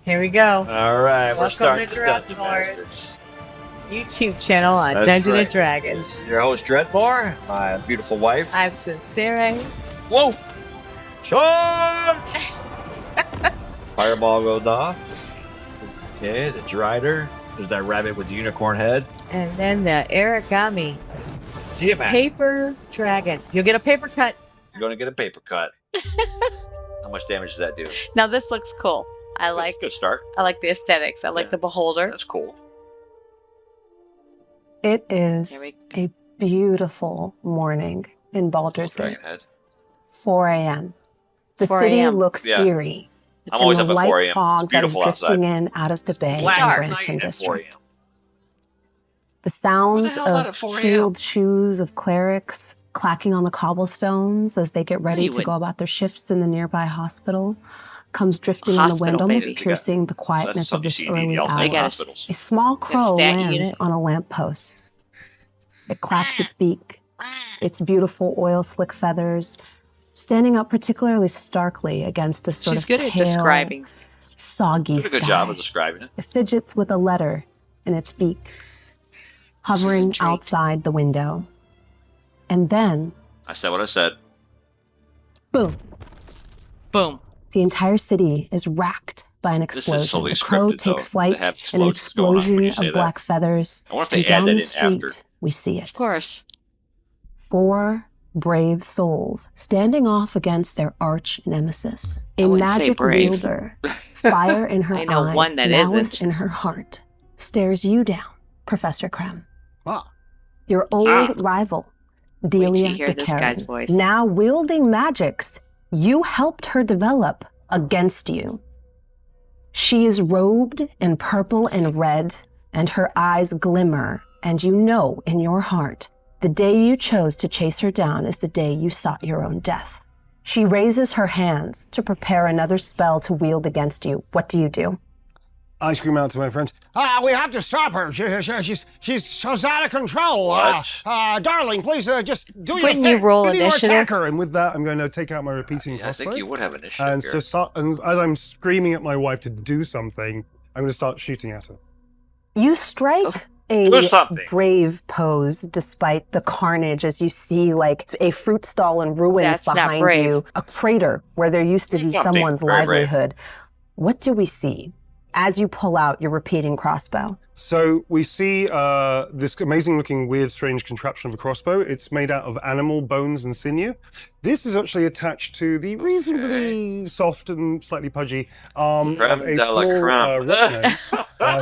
Here we go. All right, we're starting to the Dungeon Dreadmoor's Masters. YouTube channel on That's Dungeons right. and Dragons. Your host, Dreadmoor, my beautiful wife. I'm Sensereha. Whoa! Charge! Fireball goes off. Okay, the Drider. There's that rabbit with the unicorn head. And then the origami Yeah, man. paper dragon. You'll get a paper cut. You're going to get a paper cut. How much damage does that do? Now this looks cool. I like Good start. the aesthetics. I like Yeah. the beholder. That's cool. It is Here we a beautiful morning in Baldur's Gate. Dragon head. 4 a.m. The 4 city a.m. looks Yeah. eerie. I'm always and up the at 4 light a.m. fog It's that is beautiful drifting outside. in out of the bay Black and night Branton at 4 district. a.m. The sounds hell's that of at 4 a.m.? heeled shoes of clerics clacking on the cobblestones as they get ready You to would- go about their shifts in the nearby hospital comes drifting on the wind, Hospital, almost baby. piercing the That's quietness of something you this see early in the They got hour. us. hospitals. A small crow stat lands unit. on a lamppost. It clacks its beak, its beautiful oil slick feathers standing up particularly starkly against the sort She's of good at pale, describing. soggy Did a good sky. job of describing it. It fidgets with a letter in its beak, hovering Straight. outside the window. And then, I said what I said. boom, Boom. the entire city is racked by an This is explosion. totally The crow scripted, takes though. flight They have in an explosions going on when explosion you say of that. black feathers. I wonder if they And add down that the in street, after. we see Of it. course. 4 brave souls standing off against their arch nemesis. I A wouldn't say magic brave. wielder, fire in her I know eyes, one that malice isn't. in her heart, stares you down, Professor Krem. Ah, Your old rival, till you Delia hear this guy's DeCaron, voice. now wielding magics you helped her develop against you. She is robed in purple and red, and her eyes glimmer, and you know in your heart the day you chose to chase her down is the day you sought your own death. She raises her hands to prepare another spell to wield against you. What do you do? I scream out to my friends, we have to stop her. She's out of control. What? Darling, please just do your Wouldn't thing. you roll We need to initiative? attack her. And with that, I'm going to take out my repeating Yeah, I crossbow. think you would have initiative And here. just start, and as I'm screaming at my wife to do something, I'm going to start shooting at her. You strike Do a something. brave pose despite the carnage as you see like a fruit stall in ruins That's not behind brave. you, a crater where there used to be Something. someone's Very brave. livelihood. What do we see as you pull out your repeating crossbow? So we see this amazing-looking, weird, strange contraption of a crossbow. It's made out of animal bones and sinew. This is actually attached to the reasonably soft and slightly pudgy arm of Creme a de la small creme. rat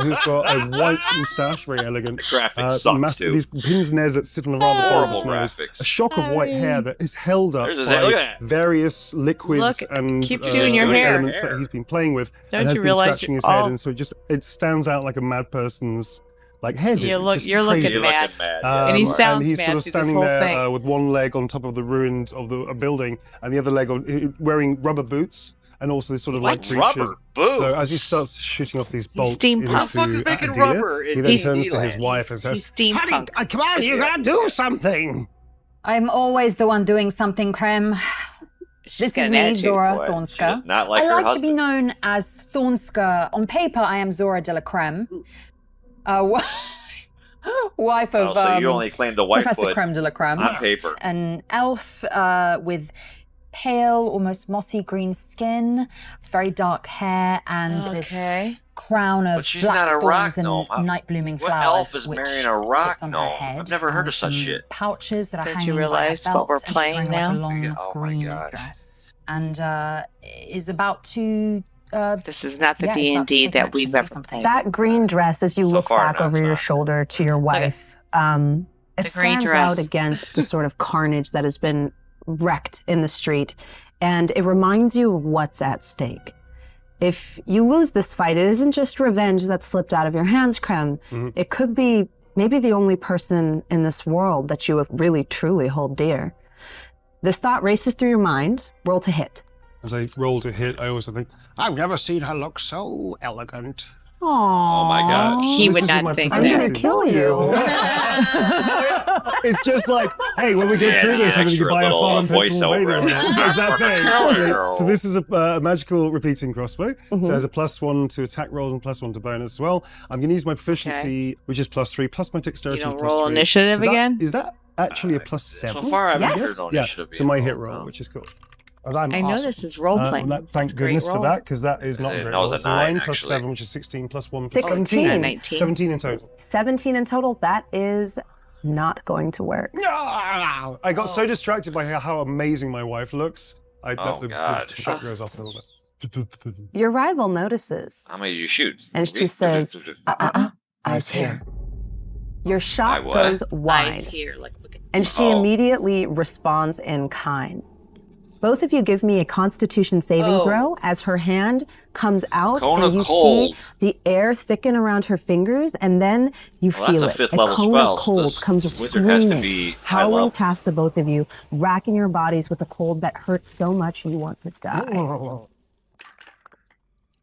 who's got a white moustache, very elegant. Graphics sucks, too. These pin's nez that sit on a rather Horrible bulbous nose. graphics. A shock of white hair that is held up There's his hair. Look by at that. various liquids Look, and keep doing your hair. elements that he's been playing with. Don't and has you been realize scratching you- his head, oh. and so it stands out like a mad person's head. You're It's just looking crazy. You're mad. looking mad. And he sounds and he's mad sort of through this standing whole there thing. with one leg on top of the ruins of a building, and the other leg wearing rubber boots, and also this sort of What? like breeches. Rubber boots? So as he starts shooting off these bolts steampunk. into How the fuck is making Adia, rubber in he then D&D turns to his land? wife and He's says, steampunk. "Honey, come on, you gotta do something." I'm always the one doing something, Krem. She's This got is an me, attitude. Zora What? She Thornska. does not like I her like to be husband. known as Thornska. On paper, I am Zora de la Creme, wife of Oh, so you only claim the white Professor foot Creme de la Creme. on paper. An elf with pale, almost mossy green skin, very dark hair, and this Okay. crown of But she's black not a rock thorns and gnome. night blooming What flowers. elf is which marrying a rock sits on her gnome? head, I've never heard and of such some shit. Pouches that are Don't you hanging realize by her what belt, we're and she's playing wearing now? Like a long Oh my green God. dress, and is about to. This is not the Yeah, it's about to D&D take that action, we've do ever something. played. That green dress, as you So look far, back no, over it's your not. shoulder to your at- wife, it The green stands dress. out against the sort of carnage that has been wrecked in the street, and it reminds you of what's at stake. If you lose this fight, it isn't just revenge that slipped out of your hands, Krem. Mhm. It could be maybe the only person in this world that you really truly hold dear. This thought races through your mind. Roll to hit. As I roll to hit, I also think, I've never seen her look so elegant. Oh my God. He This would is not with my think I'm proficiency. gonna kill you. It's just like, hey, when we get through this, I'm going to extra buy a little, farm in voiceover. Pennsylvania. It's like that thing. So this is a magical repeating crossbow. So it has a +1 to attack rolls and +1 to bonus as well. I'm going to use my proficiency, which is +3, plus my dexterity. You don't is roll +3. initiative So that- again? Is that actually a +7? So far, I've Yes. heard no Yeah, initiative to being my hit rolled. roll, which is cool. I know this is role playing. Thank goodness for that, because that is not I a didn't great know it roll. was a So 9, 9 plus actually. 7, which is 16, plus 1 plus 16. 17. 19. 17 in total. 17 in total. That is not going to work. I got so distracted by how amazing my wife looks. Oh, God. The shot goes off a little bit. Your rival notices, How many did you shoot? and she says, eyes here. Your shot what? goes wide, Eyes here, like look at and she Oh. immediately responds in kind. Both of you give me a Constitution saving throw as her hand comes out, Cone and of you cold. see the air thicken around her fingers, and then you Well, feel that's a it. 5th level cone spell, of so cold this comes wizard has to swinging, be high howling level. past the both of you, racking your bodies with a cold that hurts so much you want to die.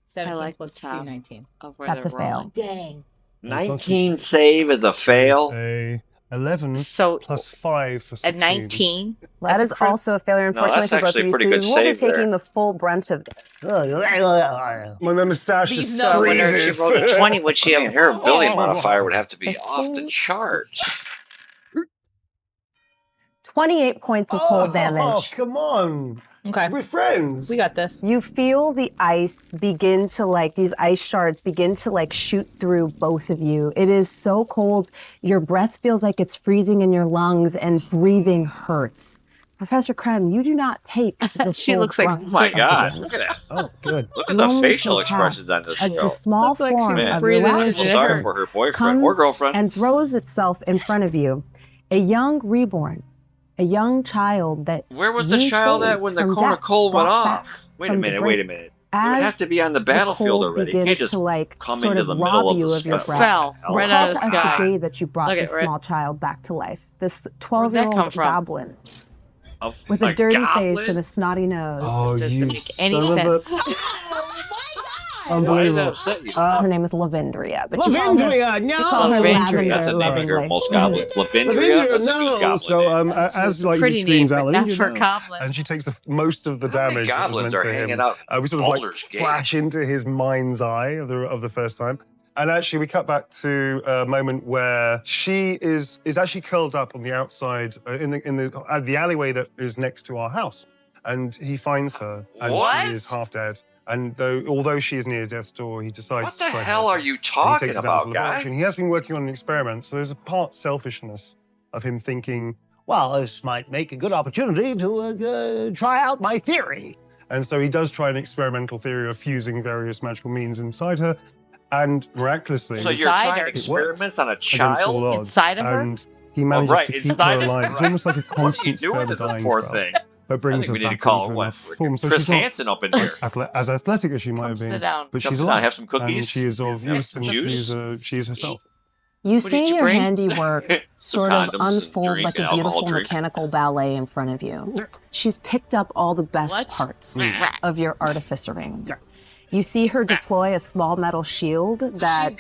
17 like plus the 2, top. 19. of where That's they're a fail. rolling. Dang. 19 save is a fail. A 11 So plus 5 for at 16. 19, That that's is a crit- also a failure, unfortunately, that's for both actually of you. pretty So good you will be save there. taking the full brunt of this. My moustache These is numbers. I wonder if she rolled a 20, would she I mean, have? her ability modifier would have to be off the 15. charts. 28 points of cold damage. Oh, come on. Okay. We're friends. We got this. You feel the ice begin to these ice shards begin to shoot through both of you. It is so cold. Your breath feels like it's freezing in your lungs and breathing hurts. Professor Krem, you do not take the She full looks like- brunt Oh my of the God, damage. look at that. Oh, good. Look at You the only facial take half expressions on this as show. the small Looked like she form was of your breathing lab in I his feel Sister sorry for her boyfriend comes or girlfriend. and throws itself in front of you. A young reborn, a young child that Where was the you child saved at when the from cone of death, cold went brought back off? Wait a from the minute, brink. wait a minute. It would have to be on the The battlefield cold already. You begins can't just to come sort into of the rob middle of you the of your spell. breath. Fell Oh, right Recall out of to the us sky. the day that you brought Look this at it. small child back to life. This Where'd that 12-year-old come from? goblin Of with a my dirty goblin? face and a snotty nose. Oh, Doesn't you make any son of a... sense. Why did that Unbelievable. upset you? Her name is Lavendria, but you call her, Lavendria, you call her Lavendria. That's a name I lovingly. hear most goblins. Lavendria? Lavendria, That's a good no. goblin So, name. as a he pretty screams name, out, but not "Lavendria, for a no." goblin. And she takes most of the How many damage that was goblins meant are for hanging him. out We sort of Baldur's Gate? flash into his mind's eye of the first time. And actually, we cut back to a moment where she is actually curled up on the outside in the alleyway that is next to our house, and he finds her, and What? she is half dead. And although she is near death's door, he decides What to the try and hell help are her. you And he talking takes her down to about, the guy? laboratory, and he has been working on an experiment, so there's a part selfishness of him thinking, well, this might make a good opportunity to try out my theory. And so he does try an experimental theory of fusing various magical means inside her, and miraculously, So you're Inside trying her. experiments on a against all child? odds, Inside of her? and he manages right, to keep inside her of alive. her. It's almost like a What are you constant doing spell to this dying poor spell thing? that I brings think her we need to back call into what? enough form. So Chris she's not Hansen up in here. as athletic as she might have Sit been, down. but Come she's sit down, alive. have some cookies. And she is of Yeah, use, some and juice. she is herself. You What see did you your bring? handiwork sort of condoms and unfold drink like a and alcohol beautiful drink. mechanical ballet in front of you. She's picked up all the best What? parts Rat. of your artificering. You see her deploy a small metal shield that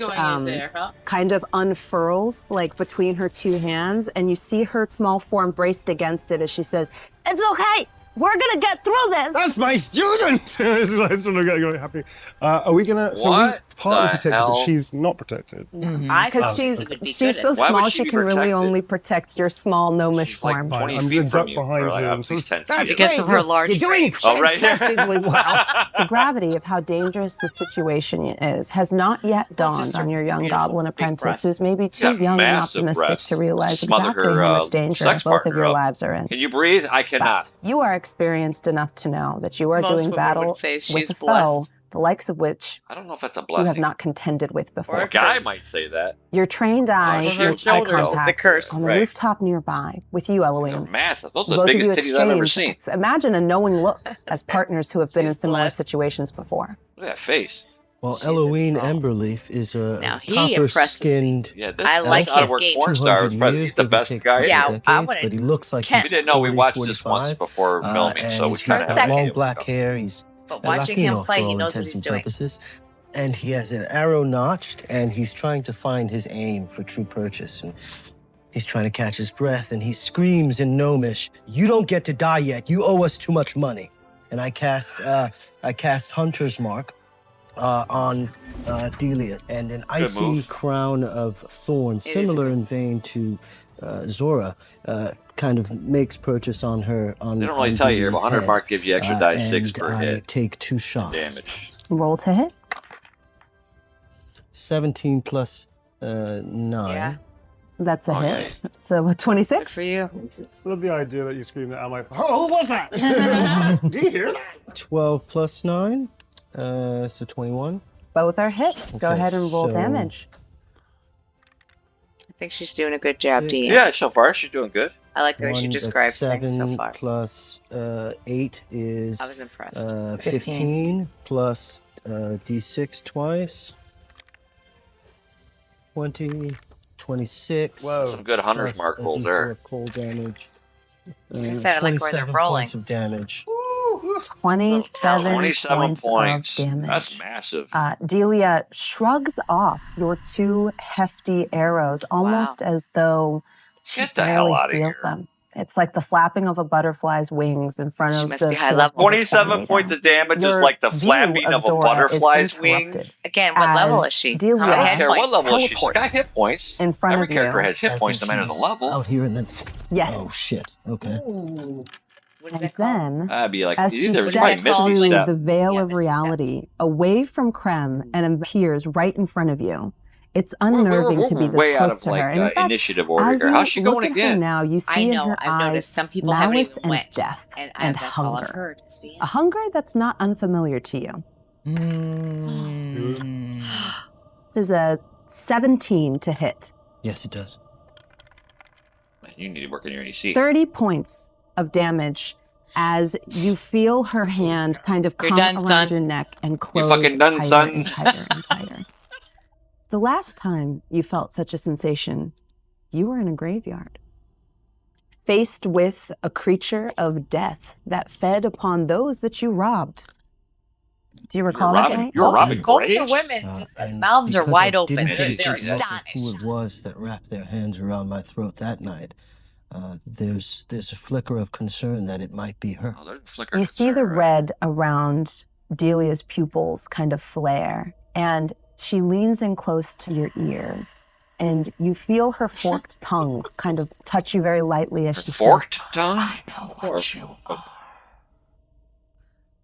kind of unfurls between her two hands, and you see her small form braced against it as she says, "It's okay. We're gonna get through this." That's my student! It's like sort of getting happy. Are we gonna... So we What partly the protected, hell? but she's not protected. I Because thought she's she would be she's good so at Why would small she she be can really protected? only protect your small gnomish She's like form. 20 I'm feet gonna from duck you. behind or like you at and sort least of- 10 feet because away. of her large You're doing brain. Oh, right. fantastically well. The gravity of how dangerous the situation is has not yet dawned just on a your young beautiful goblin big apprentice, breast. who's maybe She's got too young and massive optimistic breasts. to realize Smother exactly her, how much danger sex both of partner your up. lives are in. Can you breathe? I cannot. But you are experienced enough to know that you are Most doing women battle would say with she's a foe, blessed. the likes of which I don't know if that's a you have blessing. not contended with Or before. a guy might say that. Your trained eye Over her makes eye shoulders, it's a contact curse. on the Right. rooftop nearby with you, They're Eloine. massive. Those are the Both of you biggest titties I've ever exchange. seen. Imagine a knowing look as partners who have been in She's similar blessed. situations before. Look at that face. Well, She's Eloine enthralled. Emberleaf is a Now, he impresses copper-skinned Yeah, this I like out of his work game. porn star. 200 He's years, the give or best take a guy. couple Yeah, I decades, wanted but he looks like Ken. he's We didn't know we 40, watched this 45, once before filming, and so we he's kind of got have an long idea. black hair. He's But a watching Latino him play, for he all knows what intents he's and doing. purposes. And he has an arrow notched, and he's trying to find his aim for true purchase. And He's trying to catch his breath, and he screams in Gnomish, "You don't get to die yet. You owe us too much money." And I cast Hunter's Mark on Delia, and an icy move. crown of thorns, similar in vein to Zora, kind of makes purchase on her. They don't really tell you here, but 100 Mark gives you extra die 6 and per I hit. take 2 shots. Damage. Roll to hit. 17 plus 9. Yeah. That's a Okay. hit. So Good 26. for you. Love the idea that you screamed that. I'm like, oh, who was that? Do you hear that? 12 plus 9, so 21. Both are hits. Go Okay, ahead and roll so- damage. I think she's doing a good job, Six. Dee. Yeah, so far she's doing good. I like the way she That's describes things so 7 far. plus 8 is I was impressed. 15 plus d6 twice. 20, 26. Whoa. Some good Hunter's plus Mark a roll d4 there. of cold damage. I said I like where they're 27 rolling. points of damage. 27 27 points of damage. That's massive. Delia shrugs off your 2 hefty arrows, almost as though she Get the hell barely outta feels here. them. It's like the flapping of a butterfly's wings in front She of must the be high force level. of a 27 tornado. points of damage is Your like the view flapping of of a Zora is butterfly's interrupted wings. Again, what level as is she? Delia How I many don't hit care what points? level is she. She's teleports got hit points. in front Every of character you. has hit As points if no matter the she's level. Out here and then. Yes. Oh shit. Okay. What is And that called? then, That'd be like, as she there's What is probably that steps called? Misty through Step. the veil Yeah, of Misty Step. reality, away from Krem, and appears right in front of you, it's We're unnerving to be this way out close of to her. like And in fact, initiative order as here. you How's she look going at her again? now, you I see in know. her I've noticed eyes some people haven't malice even and went. death And and that's all I've hunger. heard. Is the A hunger that's not unfamiliar to you. Mm. It is a 17 to hit. Yes, it does. Man, you need to work on your AC. 30 points of damage as you feel her hand kind of You're come done, around son. your neck and close fucking done, tighter son. and tighter and tighter. The last time you felt such a sensation, you were in a graveyard, faced with a creature of death that fed upon those that you robbed. Do you recall that night? You're robbing Both the graves? women, just And mouths are because wide I open. didn't They're, get they're exactly who astonished. it was that wrapped their hands around my throat that night. There's a flicker of concern that it might be her. Oh, there's a flicker You of see the concern, right? red around Delia's pupils kind of flare, and she leans in close to your ear, and you feel her forked tongue kind of touch you very lightly as she Forked tongue? says, "I know what you are."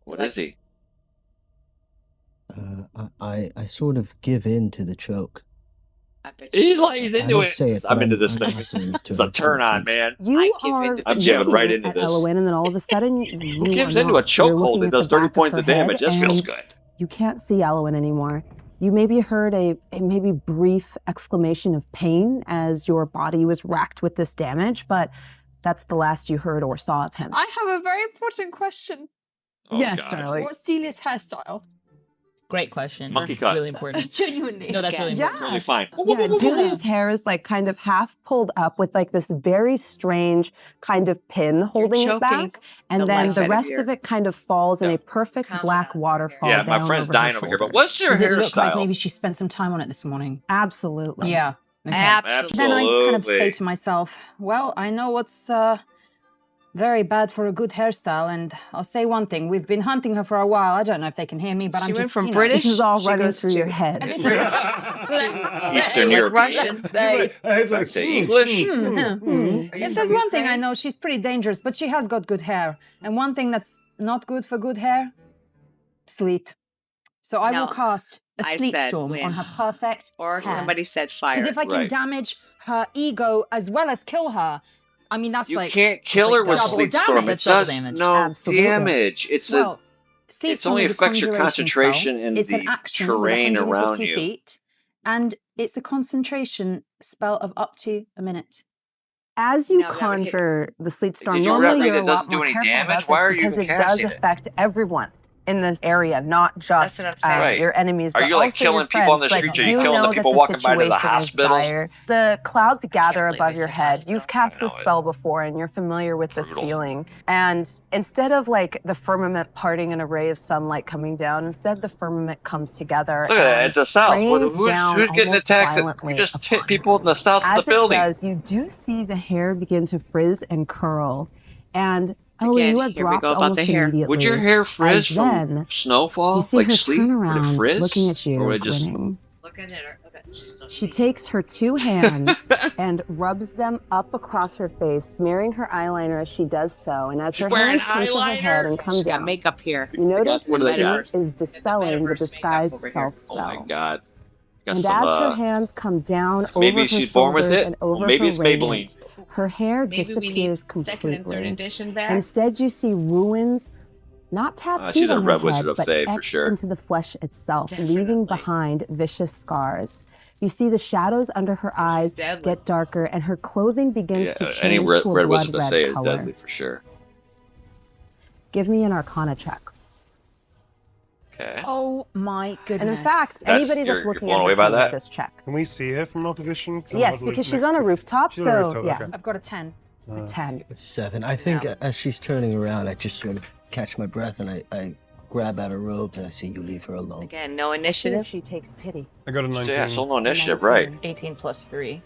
What is he? I sort of give in to the choke. I bet you. He's I into don't it. say it, I'm but into this I'm thing. talking to It's a her turn on, too. man. You I give are into the I'm giving looking right into at this. Elowin, and then all of a sudden, you Who gives are into a not. You're chokehold looking that at does the 30 back of points her of damage? head, This feels and good. You can't see Elowin anymore. You maybe heard a maybe brief exclamation of pain as your body was racked with this damage, but that's the last you heard or saw of him. I have a very important question. Oh, Yes, God. darling. What's Delia's hairstyle? Great question. Monkey cut. Really important. Genuinely. No, that's really Yeah. important. Totally fine. Yeah, Delia's hair is like kind of half pulled up with like this very strange kind of pin holding it choking back, and the then life the out of rest your- of it kind of falls in Yeah. a perfect Calm black down. waterfall Yeah, my down friend's over dying her over here, but shoulders. what's your Does it look like hairstyle? maybe she spent some time on it this morning? Absolutely. Yeah. Okay. Absolutely. Then I kind of say Absolutely. to myself, well, I know what's very bad for a good hairstyle, and I'll say one thing. We've been hunting her for a while. I don't know if they can hear me, but She I'm went just, from you know, British. This is all She running goes through to- your head. And this Eastern Like European. Russian. It's like, To English? If there's one thing I know, she's pretty dangerous, but she has got good hair. And one thing that's not good for good hair, sleet. So I will No. cast a I sleet said storm on wind. her perfect Or hair. somebody said fire. Because if I can Right. damage her ego as well as kill her, I mean, that's You like... can't kill her like with double Sleet damage. Storm. It That's double does damage. no Absolutely. damage. It's Well, Sleet It's Storm only is a affects your conjuration concentration spell. in It's an the action terrain with 150 around you. feet, and it's a concentration spell of up to a minute. As you No, that would hit- conjure the sleet storm, Did you normally read you're that a doesn't lot do more any careful damage? about Why this are you because even it does casting it? affect everyone. in this area, not just That's what I'm saying. Right. your enemies, Are but you like also your killing people on friends, the but streets? Or are you you killing know the people that walking by to the situation is hospital? dire. The clouds gather believe above I your said head. hospital. You've cast I know this it. spell before, and you're familiar with this Brutal. feeling. And instead of like the firmament parting an array of sunlight coming down, instead the firmament comes together. Look at that. and It's the south. rains down Who's getting almost attacked? We violently just hit upon people you. in the south of As the building. it does, you do see the hair begin to frizz and curl, and Again, you are here we dropped go about almost the hair. immediately. Would your hair frizz as from then snowfall? you see Like her sleet? turn Would it around, frizz? looking at you, Or would it just... grinning. Looking at her. Okay, she's still She takes her two hands and rubs them up across her face, smearing her eyeliner as she does so. And as She's her wearing hands come to her head and come She's got down, makeup here. you notice What do they she got? is dispelling the metaverse disguise makeup over here. self Oh spell. my god. Got And some, as her hands come down maybe over her she's born with shoulders it. and Or over maybe her it's Maybelline. raiment, her hair Maybe we need disappears second and third completely. edition back. Instead, you see ruins, not tattooed she's a on her Red Wizard head, of but Save, for etched sure. into the flesh itself, leaving Definitely. behind vicious scars. You see the shadows under her eyes deadly. get darker, and her clothing begins to Yeah, change any to Red a Wizard blood of red Say is color. deadly for sure. Give me an Arcana check. Okay. Oh my goodness. And in fact, That's- anybody you're that's looking blown at away her by can make that? this check. Can we see her from our position? 'Cause I'm Yes, hardly because she's next on a to- rooftop, She's on a so rooftop, yeah, okay. I've got a 10. a 10. 7. I think as she's turning around, I just sort of catch my breath and I grab at her robes and I say, "You leave her alone." Again, no See if initiative. she takes pity. I got a 19. So yeah, still no initiative, 19. right? 18 plus 3.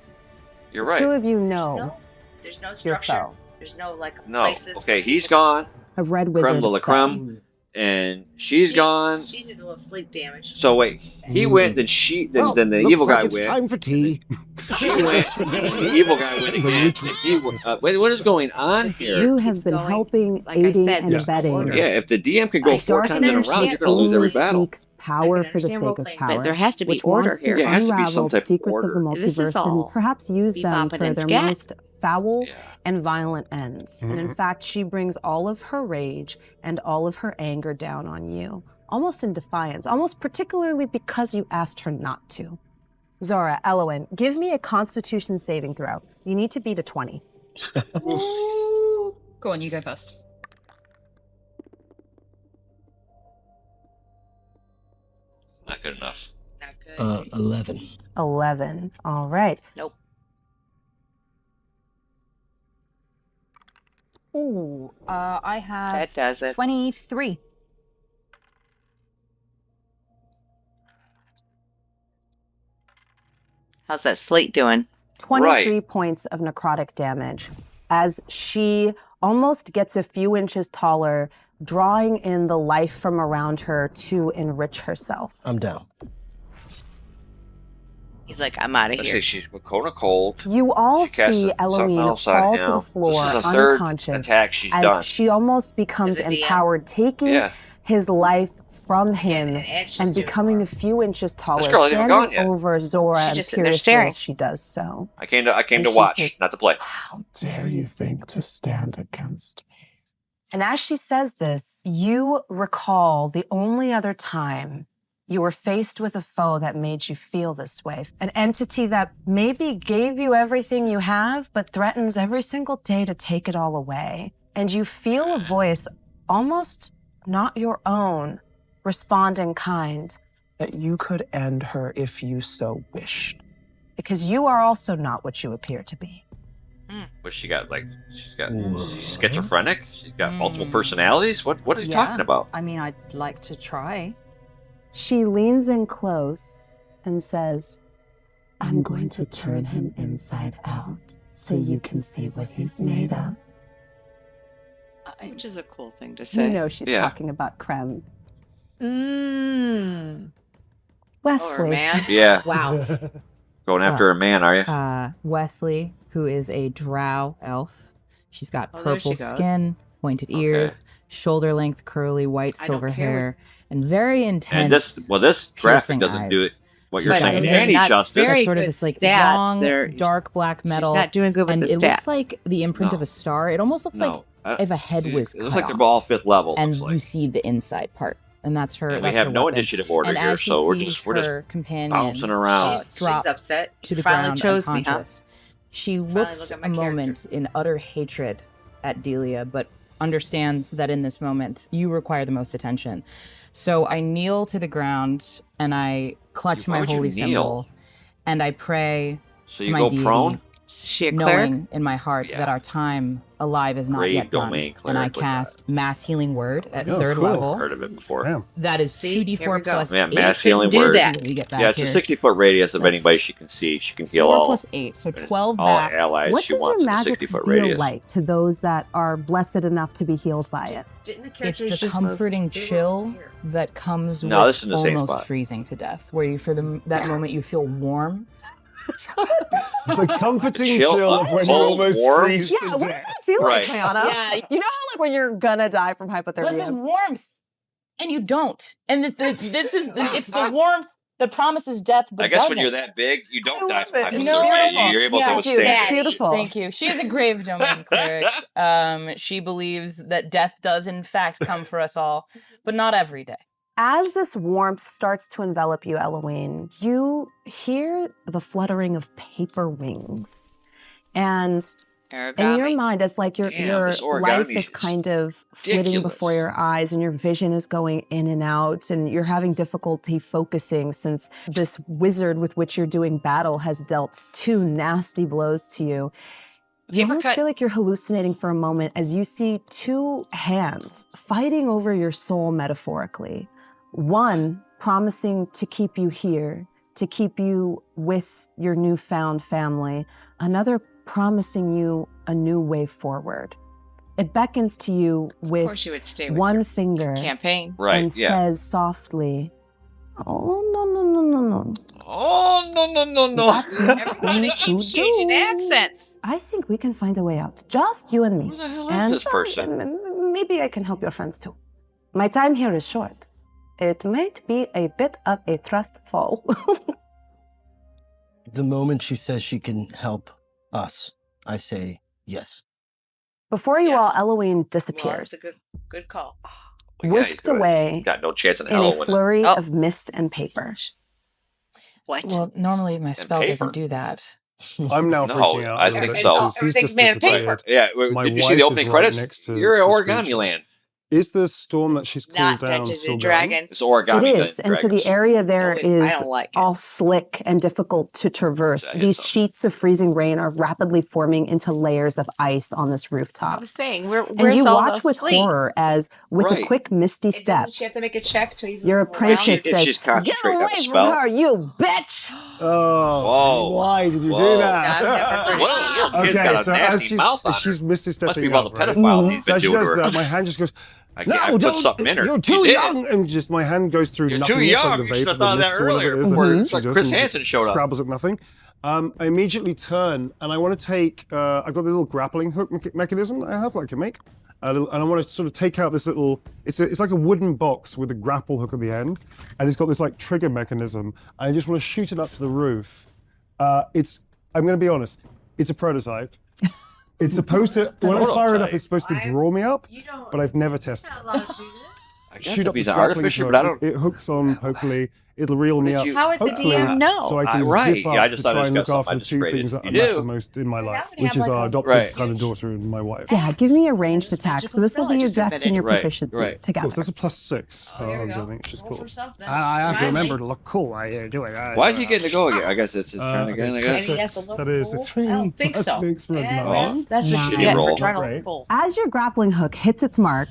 You're The two right. of you know There's no your structure. foe. There's no like No. places. Okay, he's gone. A red wizard. Creme de la of creme. And she's gone. She did a little sleep damage. So wait, he went, then then the evil guy it's went. time for tea. She went, the evil guy went again. And he went, wait, what is going on here? You have Keeps been going. helping, Like I aiding, said, and there's no abetting. order. Yeah, if the DM can go A 4 dark times in a initiative round, you're going to lose only every battle. seeks power I can for the understand sake of role-playing, power, but there has to be which order wants here. to Yeah, it has to be some unravel the type of secrets of the order. This is multiverse and all perhaps use them bebopping for and their scat. most foul Yeah. and violent ends. And in Mhm. fact, she brings all of her rage and all of her anger down on you, almost in defiance, almost particularly because you asked her not to. Zora, Elowen, give me a Constitution saving throw. You need to beat a 20. Go on, you go first. Not good enough. Not good. 11. 11. All right. Nope. Ooh, I have That does it. 23. How's that slate doing? 23 points of necrotic damage as she almost gets a few inches taller, drawing in the life from around her to enrich herself. I'm down. He's like, I'm out of Let's here. see, she's Kona cold. You all She casts see something Eloise else on fall him. to the floor This is the third unconscious attack she's as done. she almost becomes As a DM. empowered, taking Yeah. his life from him And she's and doing becoming more. a few inches taller, girl ain't even gone standing yet. over Zora She's and just sitting there curiously staring. as she does so. I came to And she watch, says, not to play. How Dare you think to stand against me? And as she says this, you recall the only other time you were faced with a foe that made you feel this way. An entity that maybe gave you everything you have, but threatens every single day to take it all away. And you feel a voice, almost not your own, respond in kind. That you could end her if you so wished. Because you are also not what you appear to be. What she got? Like she's got Whoa. she's schizophrenic. She's got multiple personalities. What are you Yeah. talking about? I mean, I'd like to try. She leans in close and says, I'm going to turn him inside out so you can see what he's made of. Which is a cool thing to say. you know she's Yeah. talking about Creme. Mmm. Wesley. Or man. Yeah, Wow. going after a man, are you? Wesley, who is a drow elf. She's got Oh, there purple she goes. skin, pointed ears, shoulder length, curly white I don't silver care hair, and very intense. And this graphic piercing doesn't do it. eyes. What you're She's got saying a any very- justice. very That's sort of good this like stats. long, They're- dark black metal. She's not doing good with and the it stats. looks like the imprint No. of a star. It almost looks like if a head was It cut looks like they're off, all 5th level. and looks you like. see the inside part, and that's her. And that's we have her no weapon. initiative order And here, as she so we're sees just her companion bouncing around. drop She's upset. to the Finally ground chose me, huh? unconscious. She Finally looks look at a my moment in utter hatred at Delia, but understands that in this moment you require the most attention. So I kneel to the ground and I clutch Why my would you holy kneel? symbol and I pray So to you my go deity, prone? Is she a cleric? knowing in my heart Yeah. that our time alive is not Grave yet done. domain And I cleric with cast Mass Healing Word at Oh, 3rd cool. level. Heard of it before. Damn. That is See, here we 2d4 go. plus Yeah, 8. mass Couldn't healing do word. that. We get back Yeah, it's here. a 60-foot radius of anybody That's she can see. She can heal 4 all, plus 8, so 12 all back. allies What she does your wants in a magic 60-foot feel radius. like to those that are blessed enough to be healed by it? Didn't the It's characters the just move? comforting chill that comes No, this with is in the same almost spot. freezing to death, where you, for that moment, you feel warm. The comforting Chill, chill of when you cold, almost warm. freeze Yeah, to what does death. that feel Right. like, Mayana? Yeah. You know how, like, when you're gonna die from But the hypothermia? warmth, and you don't. And it's the warmth that promises death, but I guess doesn't. when you're that big, you don't die from love it. You know, hypothermia. beautiful. You're able to Yeah, withstand Dude, it's it. beautiful. Thank you. She is a grave domain cleric. She believes that death does in fact come for us all, but not every day. As this warmth starts to envelop you, Eloise, you hear the fluttering of paper wings. And in your Origami. mind, it's like your this origami life is is kind of flitting ridiculous. before your eyes and your vision is going in and out and you're having difficulty focusing since this wizard with which you're doing battle has dealt 2 nasty blows to you. You Paper almost cut. feel like you're hallucinating for a moment as you see 2 hands fighting over your soul metaphorically. One promising to keep you here, to keep you with your newfound family. Another promising you a new way forward. It beckons to you Of with course you would stay with one your finger campaign. Right, and yeah. says softly, "Oh, no. Oh, no. That's not Everybody going to keeps changing do. accents. I think we can find a way out. Just you and me. Who the hell is And this person? maybe I can help your friends too. My time here is short. It might be a bit of a trust fall." The moment she says she can help us, I say yes. Before you Yes. all, Eloise Well, disappears, that's a good call. whisked away Got no chance in in hell a of winning. flurry Oh. of mist and paper. What? Well, normally my spell paper. doesn't do that. I'm now No, freaking out. I a little think bit so. because he's Everything's just made of paper. disappeared. Yeah, My did you see wife the is opening right credits? next to You're in the Origami screen. Land. Is the storm that she's Not cooled down Dungeons still and going? Dragons. It's Origami It is, and so the area there I is don't like it. all slick and difficult to traverse. I hate These so. sheets of freezing rain are rapidly forming into layers of ice on this I rooftop. was saying, And where's you all watch the with sleep? horror as, with a Right. quick misty And step, doesn't she have to make a check to even your go around? apprentice If says, she's "Get concentrating on away the from spell. her, you bitch!" Oh, Whoa. why did you Whoa. do Yeah, I've never that? heard What a little kid's Okay, got a so as nasty mouth on her. she's misty Must stepping be all the out, right? pedophiles he's So been she doing does to her. that. My hand just goes, I "No, put don't! something in her. You're You too did. young!" And just my hand goes through You're nothing. too It's young. like the You should vapor, have thought of the that mist or whatever earlier it is before that she Chris does and Hansen just showed up. scrabbles at nothing. I immediately turn and I want to take. I've got the little grappling hook mechanism that I have, that I can make, and I want to sort of take out this little. It's like a wooden box with a grapple hook at the end, and it's got this like trigger mechanism. I just want to shoot it up to the roof. I'm going to be honest. It's a prototype. It's supposed to. When I fire it up, it's supposed to draw me up, but I've never tested. I guess Shoot if up he's this an grappling artificer, hook. but I don't. It hooks on. Hopefully, it'll reel me did up. you- How would the Hopefully, DM know? so I can Right. zip up Yeah, I just to thought try it and was look got after the something two I just things that created. You matter do. most in my Well, that life, would which have is like our a- adopted Right. granddaughter and my wife. Yeah, give me a ranged attack. So this will be your Magical dex and your Right, proficiency right. Of together. course, that's a +6. Oh, here we I go. think, which is Roll cool. for something. I have to Finally. remember to look cool while you're doing it. Why is he getting to go again? I guess it's his turn Okay, again. I it's guess. And he has to +6. look That is a cool? 3 I don't think plus so. 6 for a Yeah, 9. that's what you Shitty get roll. for trying to Great. look cool. As your grappling hook hits its mark,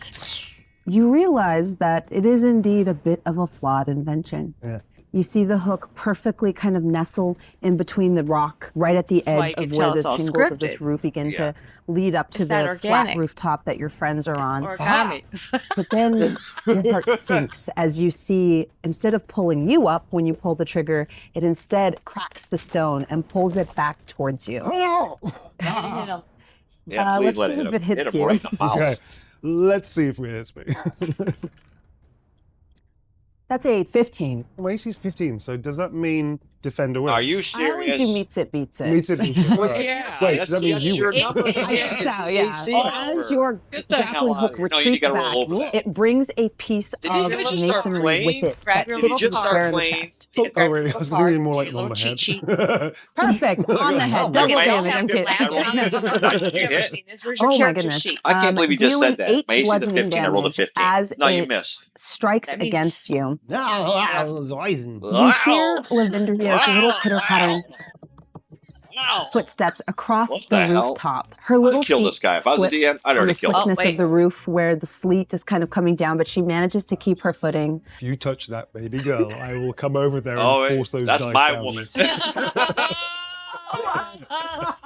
you realize that it is indeed a bit of a flawed invention. Yeah. You see the hook perfectly kind of nestle in between the rock, right at the That's why edge you can of tell where the it's all shingles of this scripted. roof begin Yeah. to lead up to It's that the flat organic. rooftop that your friends are on. Origami. But then your heart sinks as you see, instead of pulling you up when you pull the trigger, it instead cracks the stone and pulls it back towards you. Oh, No. Yeah, please let's let see it if it hits hit him you. right in the mouth. okay, let's see if it hits me. That's a 15. My AC is 15, so does that mean Defender wins. Are you I always do serious? meets it, beats it. Meets it, beats it. Well, Alright. yeah. Wait, that's, does that mean that's you your win? number. I think so, yeah. As your Get the hell grappling out hook of here. No, you retreats gotta roll back, over that. it brings a piece Did you of just start masonry playing? with it Grab that your Did you little hits just the card. start square in the playing? chest. Oh, really? I was thinking more like Your on the little head. cheat sheet. Perfect. On the head. Oh, Double my damage. God. I'm kidding. I rolled- I've never hit. seen this. Where's your Oh my character goodness. sheet? I can't believe you just Dealing said that. 8 Macy's a bludgeoning 15. I rolled a damage 15. as No, you it missed. strikes That means- against you. Zoisen. You hear Lavendria's little pitter-pattering Wow. footsteps across What the the hell? rooftop. Her little I'd kill feet this guy. If I was a slip DM, I'd on the already killed him. slickness wait. of the roof where the sleet is kind of coming down, but she manages to keep her footing. If you touch that baby girl, I will come over there Oh, and force those that's dice my down woman. you.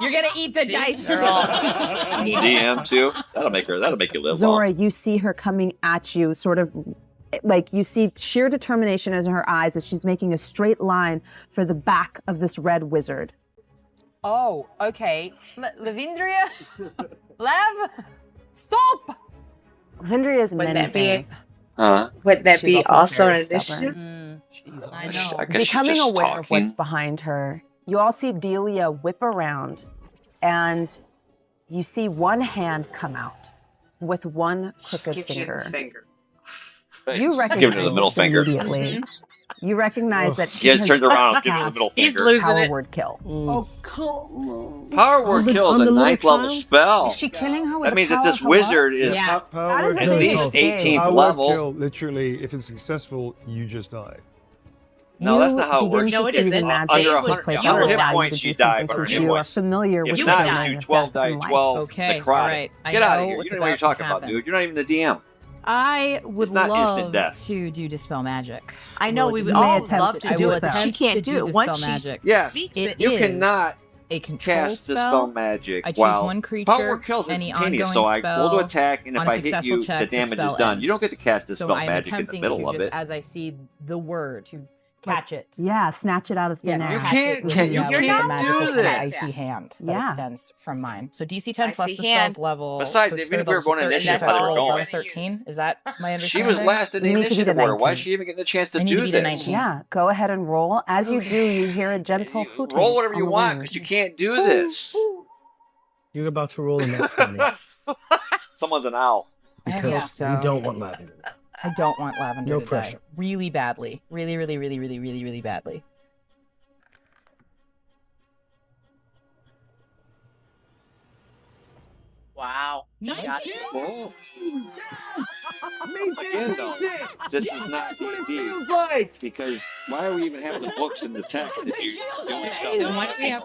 You're gonna eat the dice. They're all DM too. That'll make you live Zora, long. you see her coming at you, sort of like you see sheer determination in her eyes as she's making a straight line for the back of this red wizard. Oh, okay. Lavindria? Lav? Stop! Lavendria is Wouldn't many that be- things. Huh? Would that She's be also an very stubborn. initiative? I know. I guess she's Becoming just aware of what's talking. behind her, you all see Delia whip around and you see one hand come out with one crooked Gives you the finger. finger. You Give her recognize the middle this finger. immediately. You recognize that she Yes, has turned around. just Give her the cast middle He's finger. losing Power it. word kill. Oh, come on. Power word kill on is a the little 9th level child? spell. Is she killing her with That the means that power this of her wizard words? is Yeah. Power That is word a at big kill. least mistake. 18th Power word level. kill, literally, if it's successful, you just die. No, that's not how it begin works. to No, it see the isn't. magic Under take 100 place. you I would will allow die. you points, to do you die, something but her since hit you are points. familiar If with You the would not, die. domain do of 12 death die and life. 12 Okay, necrotic. alright. I Get out of know here. what's You don't know what you're about to talking about, happen. dude. You're not even the DM. I would It's not instant love death. to do dispel magic. I know Will we it would do- all attempt love it. to I do will it, but she attempt can't to do do it. dispel Once she magic. Yeah. speaks It it, You is cannot a control cast spell. dispel magic I choose while one creature, power kills any instantaneous. ongoing So I roll to spell. attack, and if On a I hit successful you, check, the the damage spell is done. You don't ends. get to cast So dispel I am magic in the attempting middle to of just, it. as I see the word, to catch it. Yeah, snatch it out of thin Yeah, air. You catch can't- it with, you with the can't magical do kind of this. icy hand that Yeah. extends from mine. So DC 10 plus Icy the hand. spell's level. Besides, so it's even if third we were level, going so 13, initiative so I have how to they're roll above going. 13. Is that my She understanding? was last in You the need to beat a initiative order. Why is 19. she even getting a chance to I need to do beat a this? 19. Yeah, go ahead and roll. As you do, you hear a gentle hooting. Roll whatever on you the want, wing. because you can't do this. You're about to roll a nat 20 Someone's an owl. I because hope so. you don't want lavender. I don't want Lavender No to pressure. die. Really badly. Really, really, really, really, really, really badly. Wow. She got it. Whoa. Again, though, this is not D&D. Like. Because why are we even having the books and the text if you're doing stuff? Then why do we have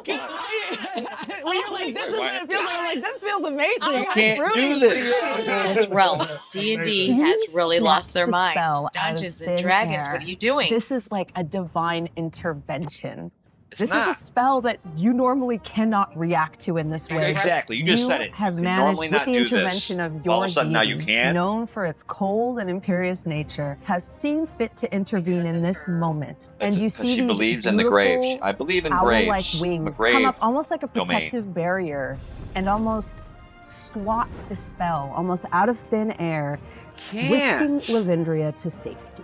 When you're like, this is Why- what it feels like, I'm like, this feels amazing. You can't do this. this realm? D&D has really Snatch lost their the mind. spell out of Dungeons and thin Dragons, air. what are you doing? This is like a divine intervention. It's This not. is a spell that you normally cannot react to in this way. Exactly. You just said it. have You managed, normally with not the do intervention this. of your All of a sudden now you deity, can. known for its cold and imperious nature, has seen fit to intervene in this moment. And you Because see she these believes in the graves. beautiful I believe in owl-like graves. I'm a wings grave come up almost like a domain. protective barrier and almost swat the spell almost out of thin air, whisking Lavendria to safety.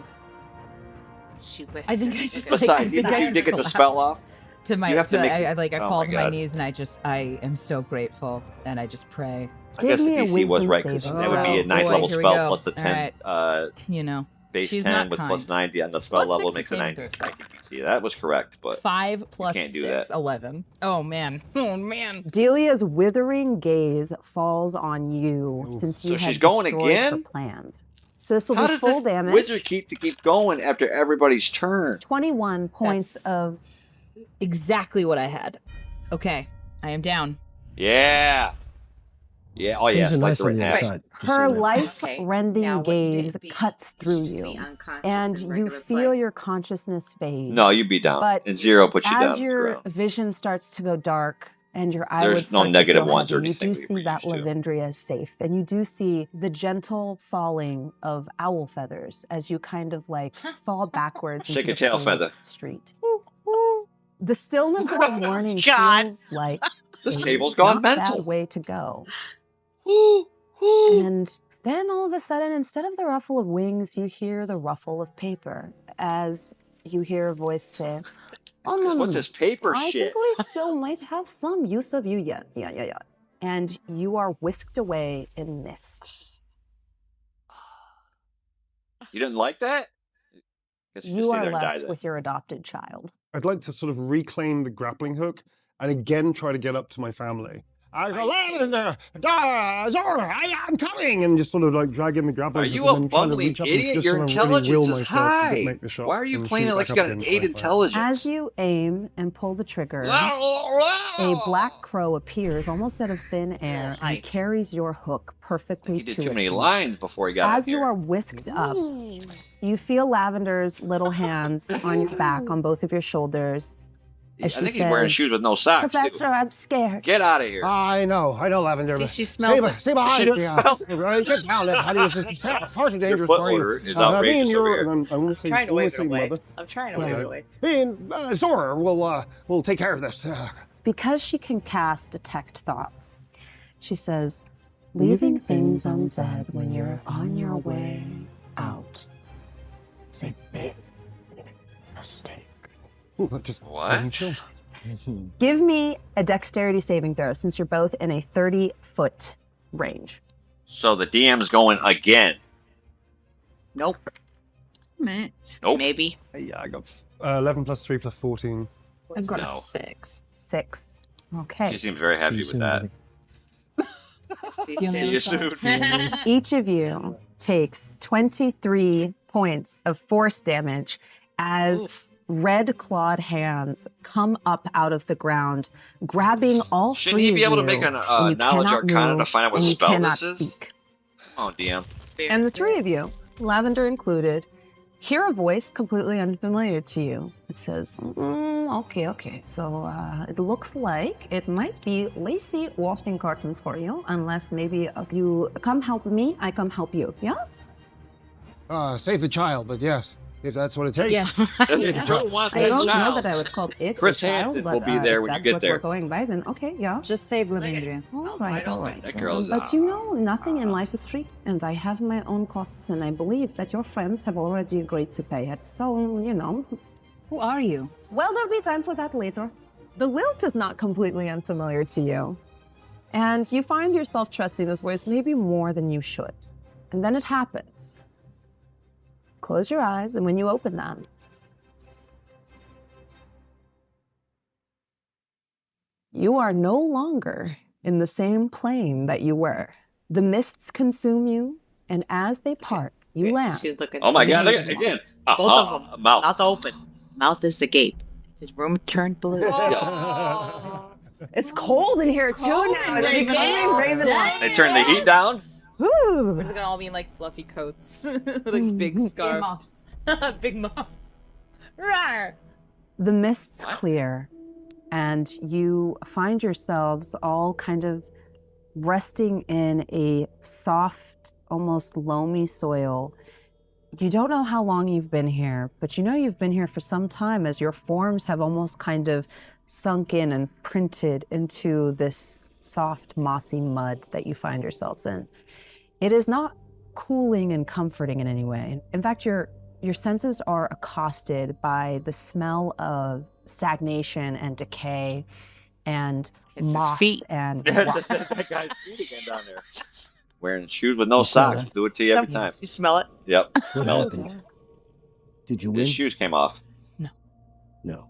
She whispered. I think I just Okay. Besides, I think I you did get the collapsed. spell off. To my, You have to make- I oh fall my to my God. knees and I am so grateful and I just pray. I Give guess the me a DC was wisdom right, because saving that would be a throw. 9th Boy, level here we spell go. plus the All 10 You know, base she's 10 not with kind. plus 90 on the spell Plus level 6 makes a saving 90 throws. DC. That was correct, but 5 plus can't do 6, that. 11. Oh man. Oh man. Delia's withering gaze falls on you Oof. since you So had she's going destroyed her again? plans. So this will how be does full this damage. wizard keep going after everybody's turn? 21 points That's- of Exactly what I had. Okay, I am down. Yeah. Yeah. Oh, yeah. Things are nice Slice on it the right inside. just her so you know. life-rending Now, wouldn't it gaze be- cuts through she'd be you, unconscious and in you regular feel play. your consciousness fade. No, you'd be down. But And 0 puts you down. as on the your ground. vision starts to go dark and your eyelids no start negative to feel ones or heavy, you anything do we see were that used to. Lavendria is safe, and you do see the gentle falling of owl feathers as you kind of like fall backwards Shake into a the tail paved feather. street. The stillness of the morning God. feels like This a table's gone not mental. bad way to go. Woo, woo. And then all of a sudden, instead of the ruffle of wings, you hear the ruffle of paper as you hear a voice say, Oh, no, What's this paper I shit? think we still might have some use of you yet. Yeah. And you are whisked away in mist. You didn't like that? Guess You just stay are there and die left then. with your adopted child. I'd like to sort of reclaim the grappling hook and again try to get up to my family. I go, Lavender, Zora, I'm coming, and just sort of like drag in the grappling Are hook you and a then trying to bumbling reach up and idiot? just Your sort of really will intelligence is myself to high. make the shot. Why are you and playing shoot it like back you up got an again 8 before I fire. intelligence? As you aim and pull the trigger, a black crow appears almost out of thin air and carries your hook perfectly He did to too its many beak. lines before he got As you are whisked up, you feel Lavender's little hands on your back, on both of your shoulders. I think he's wearing shoes with no socks, Professor, too. I'm scared. Get out of here. I know, Lavender. See, she smells it. Stay behind She me. smells Get down there, honey. This is far too dangerous foot for you. odor is Me outrageous and over your, here. and I want to say, Trying to wave it away. mother. I'm trying to wave it away. Me and Zora will take care of this. Because she can cast Detect Thoughts, she says, leaving things unsaid when you're on your way out is a big mistake. Ooh, that just What? chills. Give me a dexterity saving throw since you're both in a 30-foot range. So the DM's going again. Nope. Nope. Maybe. Yeah, I got 11 plus 3 plus 14. I've got No. a 6. 6. Okay. She seems very happy with that. See you soon. Each of you takes 23 points of force damage as red clawed hands come up out of the ground, grabbing all Shouldn't three he be of able to you, make an and you knowledge cannot arcana to move, find out what and you spell cannot this is? speak. Oh, DM. And the three of you, Lavender included, hear a voice completely unfamiliar to you. It says, okay. So it looks like it might be Lacey wafting cartons for you, unless maybe you come help me, I come help you. Yeah? Save the child, but yes, if that's what it takes. Yes. I don't know that I would call it Chris a child, Hansen but will be there if when you that's get what there. we're going by, then okay, yeah. Just save Lavendria. All right. That girl is, But you know, nothing in life is free, and I have my own costs, and I believe that your friends have already agreed to pay it. So, you know. Who are you? Well, there'll be time for that later. The lilt is not completely unfamiliar to you, and you find yourself trusting this voice maybe more than you should. And then it happens. Close your eyes, and when you open them, you are no longer in the same plane that you were. The mists consume you, and as they part, you land. She's looking. Oh my god, look at again. Both of them. Mouth. open. Mouth is agape. His room turned blue. It's cold in here too now. It's becoming Ravenloft. They turn the heat down. Woo. We're gonna all be in like fluffy coats, like big scarf. muffs. Big muff. Rawr. The mists clear, and you find yourselves all kind of resting in a soft, almost loamy soil. You don't know how long you've been here, but you know you've been here for some time as your forms have almost kind of sunk in and printed into this soft, mossy mud that you find yourselves in. It is not cooling and comforting in any way. In fact, your senses are accosted by the smell of stagnation and decay and moss and rot. That guy's feet again down there. Wearing shoes with no socks. Do it to you every time. You smell it? Yep. What Smell it. happened? Did you win? His shoes came off. No.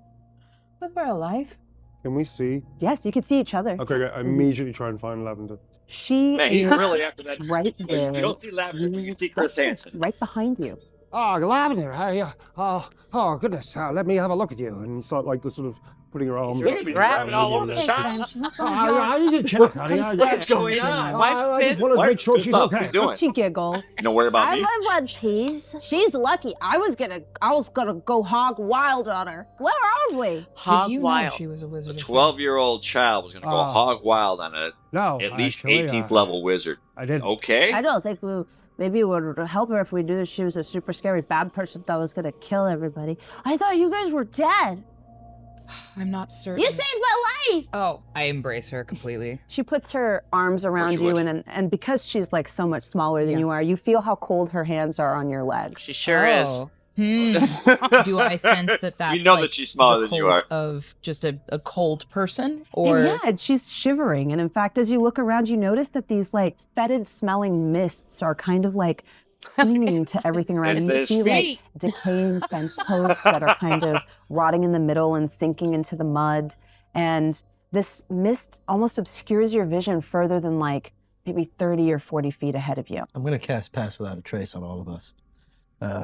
But we're alive. Can we see? Yes, you can see each other. Okay, great. I immediately try and find Lavender. She Man, he's is really after that. right there. You don't see Lavender, you see Chris Hansen. Right behind you. Oh, Lavender, oh goodness, let me have a look at you. And start like sort of putting her arms. You're gonna be grabbing all over the shop. I need to check, honey. What's going on? I just want to make sure she's okay. What's doing? She giggles. You don't worry about I me. live one piece. She's lucky. I was gonna go hog wild on her. Where are we? Hog Did you wild. know she was a A wizard? 12-year-old child was going to go hog wild on a No, at least actually, 18th level wizard. I didn't. Okay. I don't think maybe it would help her if we knew she was a super scary bad person that was gonna kill everybody. I thought you guys were dead. I'm not certain. You saved my life. Oh, I embrace her completely. She puts her arms around she you, would. and because she's like so much smaller than Yeah. you are, you feel how cold her hands are on your legs. She sure is. Oh, Do I sense that that's You know like that she's smaller the than you cold are. of just a cold person? Or Yeah, and she's shivering. And in fact, as you look around, you notice that these like fetid smelling mists are kind of like clinging to everything around. It's You his see like feet. decaying fence posts that are kind of rotting in the middle and sinking into the mud. And this mist almost obscures your vision further than like maybe 30 or 40 feet ahead of you. I'm going to cast Pass Without a Trace on all of us.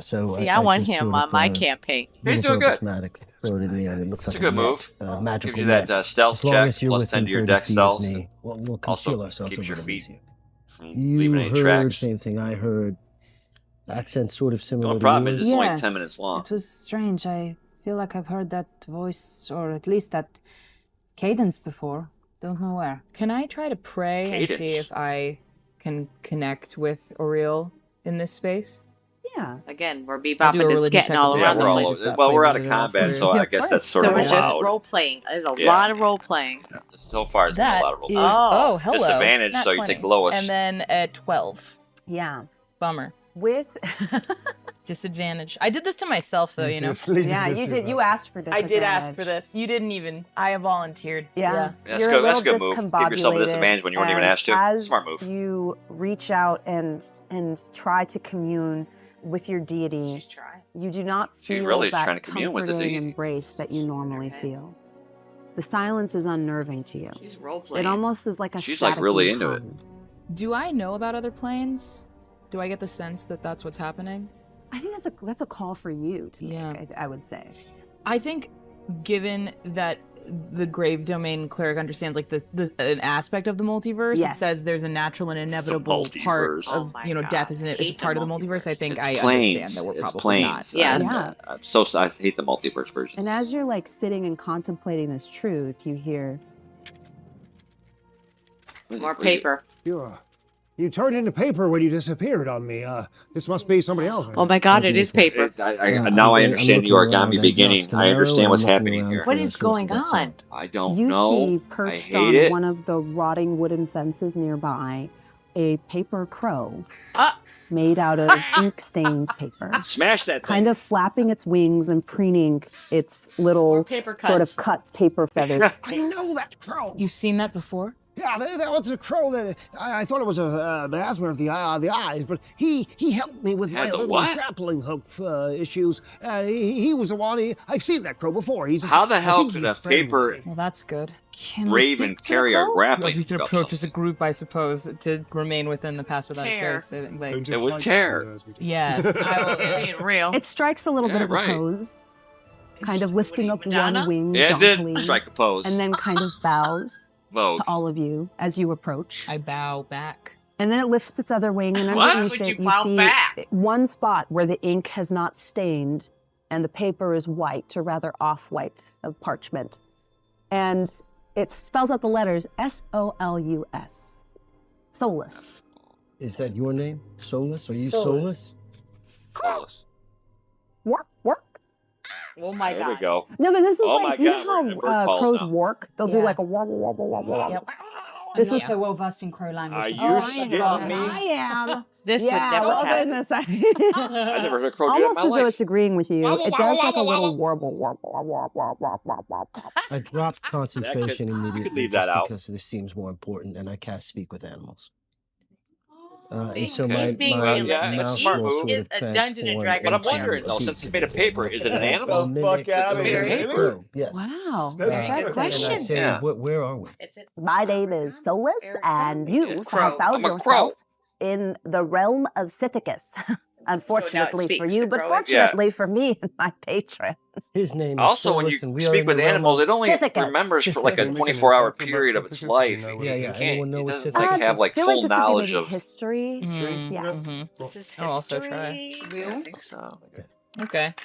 So See, I want just him sort on of, my campaign. He's doing good. Throw it in the air. It looks It's like a good net, move. magical Gives you that net. stealth As long check, as you're plus 10 within to your 30 dex feet stealth. of me, we'll Also conceal ourselves keeps a your little feet easier. from You leaving any heard tracks. same thing I heard. Accent sort of similar The problem to is yours. it's only 10 minutes long. It was strange. I feel like I've heard that voice, or at least that cadence before. Don't know where. can I try to pray and see Cadence. if I can connect with Oriel in this space? Yeah. Again, we're I'll do bebopping a and religion sketting check all to Yeah, around we're the all place. just over. that Well, we're out flavors of it all combat, for so you. I Of guess course. that's sort So of we're just allowed. role playing. There's a Yeah. lot of role playing. So far, it's been a That lot of rolls. is Oh. hello. Disadvantage, Nat so you 20. take the lowest. And then a 12. Yeah. Bummer. With Disadvantage. I did this to myself though, you know. yeah, you did. You asked for I did ask for disadvantage. this. You didn't even. I volunteered. Yeah. That's You're good. a That's a little good move. Give yourself a discombobulated, disadvantage when you weren't even and asked to. As Smart move. you reach out and try to commune with your deity, She's trying. you do not She feel really is that trying to commune with the comforting deity. embrace that you normally feel. The silence is unnerving to you. She's role playing. It almost is like a She's, like, staticky really into it. hum. Do I know about other planes? Do I get the sense that that's what's happening? I think that's a call for you to Yeah. make, I would say. I think, given that the grave domain cleric understands like an aspect of the multiverse, Yes. it says there's a natural and inevitable part multiverse. of Oh my death God. is a Hate part the of the multiverse. I think It's I planes. understand that we're It's probably planes. not. Yes. Yeah. I hate the multiverse version. And as you're like sitting and contemplating this truth, you hear, More paper. You turned into paper when you disappeared on me. This must be somebody else. Oh my God, it is paper. Now I understand the origami beginning. I understand what's happening here. What is going on? I don't you know. see I perched hate on it. one of the rotting wooden fences nearby a paper crow made out of ink-stained paper. Smash that thing. Kind of flapping its wings and preening its little paper sort of cuts. cut paper feathers. I know that crow. You've seen that before? Yeah, that was a crow that I thought it was a miasma of the eyes, but he helped me with my Had the little what? grappling hook issues. He was the one. I've seen that crow before. How the hell could a paper Well, that's good. raven carry a grappling We could hook approach up as a group, I suppose, to remain within the Pass Without a Tear. Trace. I think, like, It would tear. yes, I will. Being real. It strikes a little Yeah, bit of right. a pose, kind of lifting up Madonna? one wing Yeah, it jauntily, did strike a pose. and then kind of bows Vogue. to all of you as you approach. I bow back. And then it lifts its other wing, and What? underneath Would it, you you bow see back? one spot where the ink has not stained, and the paper is white, or rather off-white of parchment. And it spells out the letters S-O-L-U-S. Soulless. Is that your name? Solus? Are you Solus? Close. Work. Oh my There we God. go. No, but this is Oh like, my you God, we're know in bird how calls crows now. work? They'll do Yeah. like a wobble, wobble, wobble, wobble. Yep. This I'm is not so well versed in crow language. Are so- you I am. shitting me? I am. This would yeah, never well, happen. goodness. I never heard a crow do that in Almost my as though life. it's agreeing with you. Wobble, It does wobble, like a wobble, little wobble. warble, warble, warble, warble, warble, warble. I dropped concentration you could immediately leave that just out. because this seems more important, and I cast Speak with Animals. See, And so he's my, being my realistic. mouth He smart will move. sort is of a Dungeon and transform Dragon But I'm into wondering, a though, beak. since it's made of paper, is it an A animal? mimic out of of here. a Really? crow. Yes. Wow. That's Very That's good question. And I say, Yeah. where are we? Is it My name is Solus, and you Crow. have found I'm a yourself crow. in the realm of Scythicus. Unfortunately for speaks you, to but crows? fortunately for me and my patron. His name is Also, when Solus, you and we are speak in the with realm animals, of it only Scythicus. remembers for like a Scythicus. 24-hour period of its life. Yeah, yeah. Anyone know It what doesn't Scythicus like is? have like I feel like full this would be knowledge maybe of. history. Yeah. Mm-hmm. This is I'll also try. history. I think so. Okay.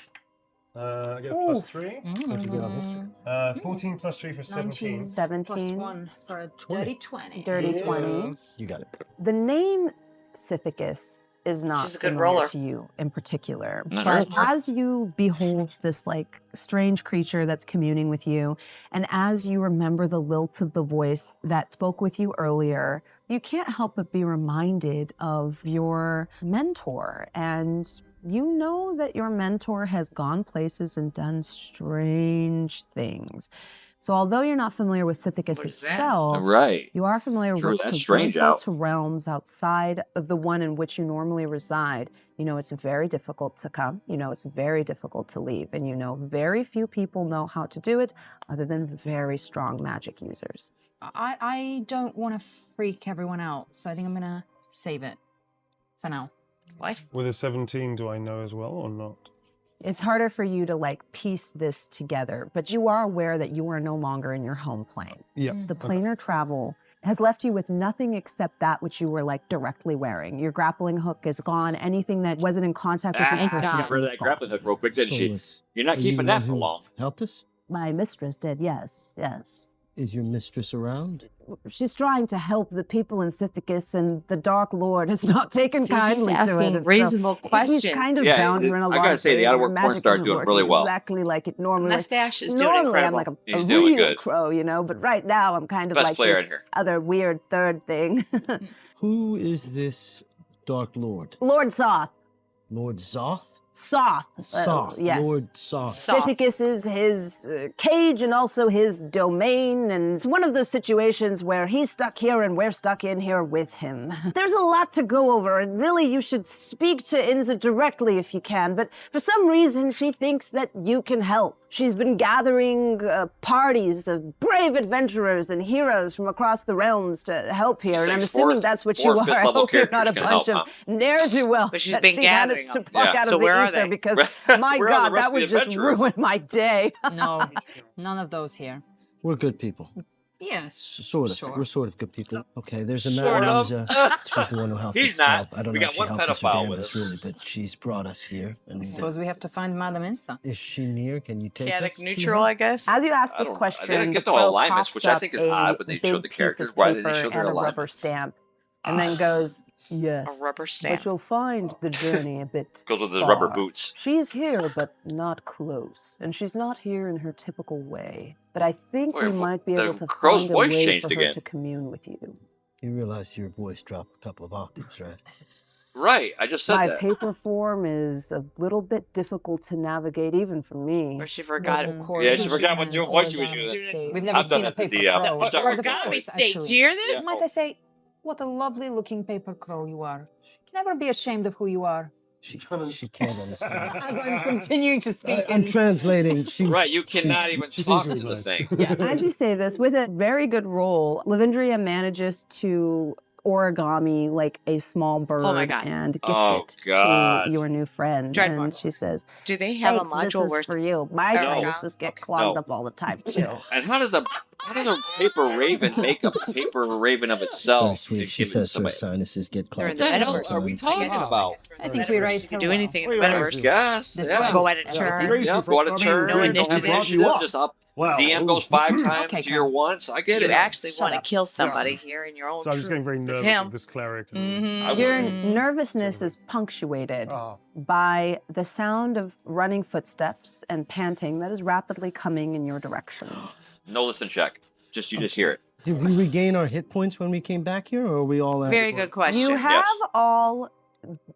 I get a plus 3. What'd you get on history? 14 plus 3 for 17. 17. Plus 1 for a dirty 20. Dirty 20. You got it. The name Scythicus is not She's a good familiar roller. to you in particular. Not But her. as you behold this like strange creature that's communing with you, and as you remember the lilt of the voice that spoke with you earlier, you can't help but be reminded of your mentor and You know that your mentor has gone places and done strange things. So although you're not familiar with Sithicus itself, Right. you are familiar Sure, with that's strange traversal out. to realms outside of the one in which you normally reside. You know it's very difficult to come. You know it's very difficult to leave. And you know very few people know how to do it other than very strong magic users. I don't want to freak everyone out, so I think I'm gonna save it for now. What? With a 17, do I know as well or not? It's harder for you to like piece this together, but you are aware that you are no longer in your home plane. Yeah. The planar travel has left you with nothing except that which you were like directly wearing. Your grappling hook is gone. Anything that wasn't in contact with your She person got rid of is that gone. grappling hook real quick, didn't she? Solus, You're not are you keeping the that one for who long. Helped us? My mistress did, yes, yes. Is your mistress around? She's trying to help the people in Sithicus, and the Dark Lord has not taken kindly to it. asking and so reasonable questions. He's kind of Yeah, bound her in a I lot gotta of say, the ways. out of Your work porn magic star's isn't doing working really well. exactly like it normally was. Mustache is doing Normally, I'm incredible. like a He's doing real good. crow, you know, but right now I'm kind of Best like player in this here. other weird third thing. Who is this Dark Lord? Lord Soth. Lord Zoth? Soth. Soth. Yes. Lord Soth. Sithicus is his cage and also his domain, and it's one of those situations where he's stuck here and we're stuck in here with him. There's a lot to go over, and really you should speak to Inza directly if you can, but for some reason she thinks that you can help. She's been gathering parties of brave adventurers and heroes from across the realms to help here, and I'm assuming that's what you are. I hope you're not a bunch of ne'er-do-wells But she's that been she gathering managed to them. pluck Yeah. out So of the where are ether, they? because my Where are the God, rest that of the would just adventurers? ruin my day. No, none of those here. We're good people. Yes. Sort of. Sure. We're sort of good people. Okay, there's a Sort Madame of. Inza. She's the one who helped He's us. not. Well, I don't We know got if she one helped us or pedophile damned with us, us. really, but she's brought us here. And Suppose we have to find Madame Insta. is she near? Can you take us Chaotic to neutral, her? I guess. As you ask I this don't know. I question, didn't get the the crow alignments, coughs which I up think is a odd when they big showed the piece characters. of Why didn't they paper show their and a rubber alignments? stamp, and then goes, yes. A rubber But stamp. you'll find the journey a bit Goes with his far. rubber boots. She's here, but not close. And she's not here in her typical way. But I think we Wait, might be the able to crow's find a voice way changed for her again. to commune with you. You realize your voice dropped a couple of octaves, right? Right. I just said My that. paper form is a little bit difficult to navigate even for me. Or she forgot it. Yeah, she forgot what voice she was using. We've never I've done seen a that to paper the, crow. I've done Or it the to Origami first, state. actually. Do you hear this? Might I say, what a lovely looking paper crow you are. Never be ashamed of who you are. She can't understand. As I'm continuing to speak I'm in translating. She's, Right, you cannot even she talk thinks to it's the nice. thing. Yeah, as you say this, with a very good roll, Lavendria manages to origami like a small bird Oh my God. and gift Oh, it God. to your new friend. Dreadmoor. And she says, Do they have thanks, a module this where is for you. My No. sinuses get clogged No. up all the time, too. And how does a paper raven make a paper raven of itself? Very sweet. and She give it to says her somebody? sinuses get They're in clogged. the What the hell metaverse? are we talking about? I think we raised You her can do well. anything in the Well, you metaverse. Yes. This Yeah. way. Go at a Yeah. turn. Raised Yeah, you go on a I mean, turn. no No initiative. brought you up. Just up. Wow. DM goes 5 times Okay, to your Cal. once. I get You it. actually Shut want to up. kill somebody here in your own So I was just troop. getting very It's nervous him. of this cleric. I Your would. nervousness is punctuated Oh. by the sound of running footsteps and panting that is rapidly coming in your direction. No listen check. You just hear it. Did we regain our hit points when we came back here, or are we all at? Very good question. You have Yes. all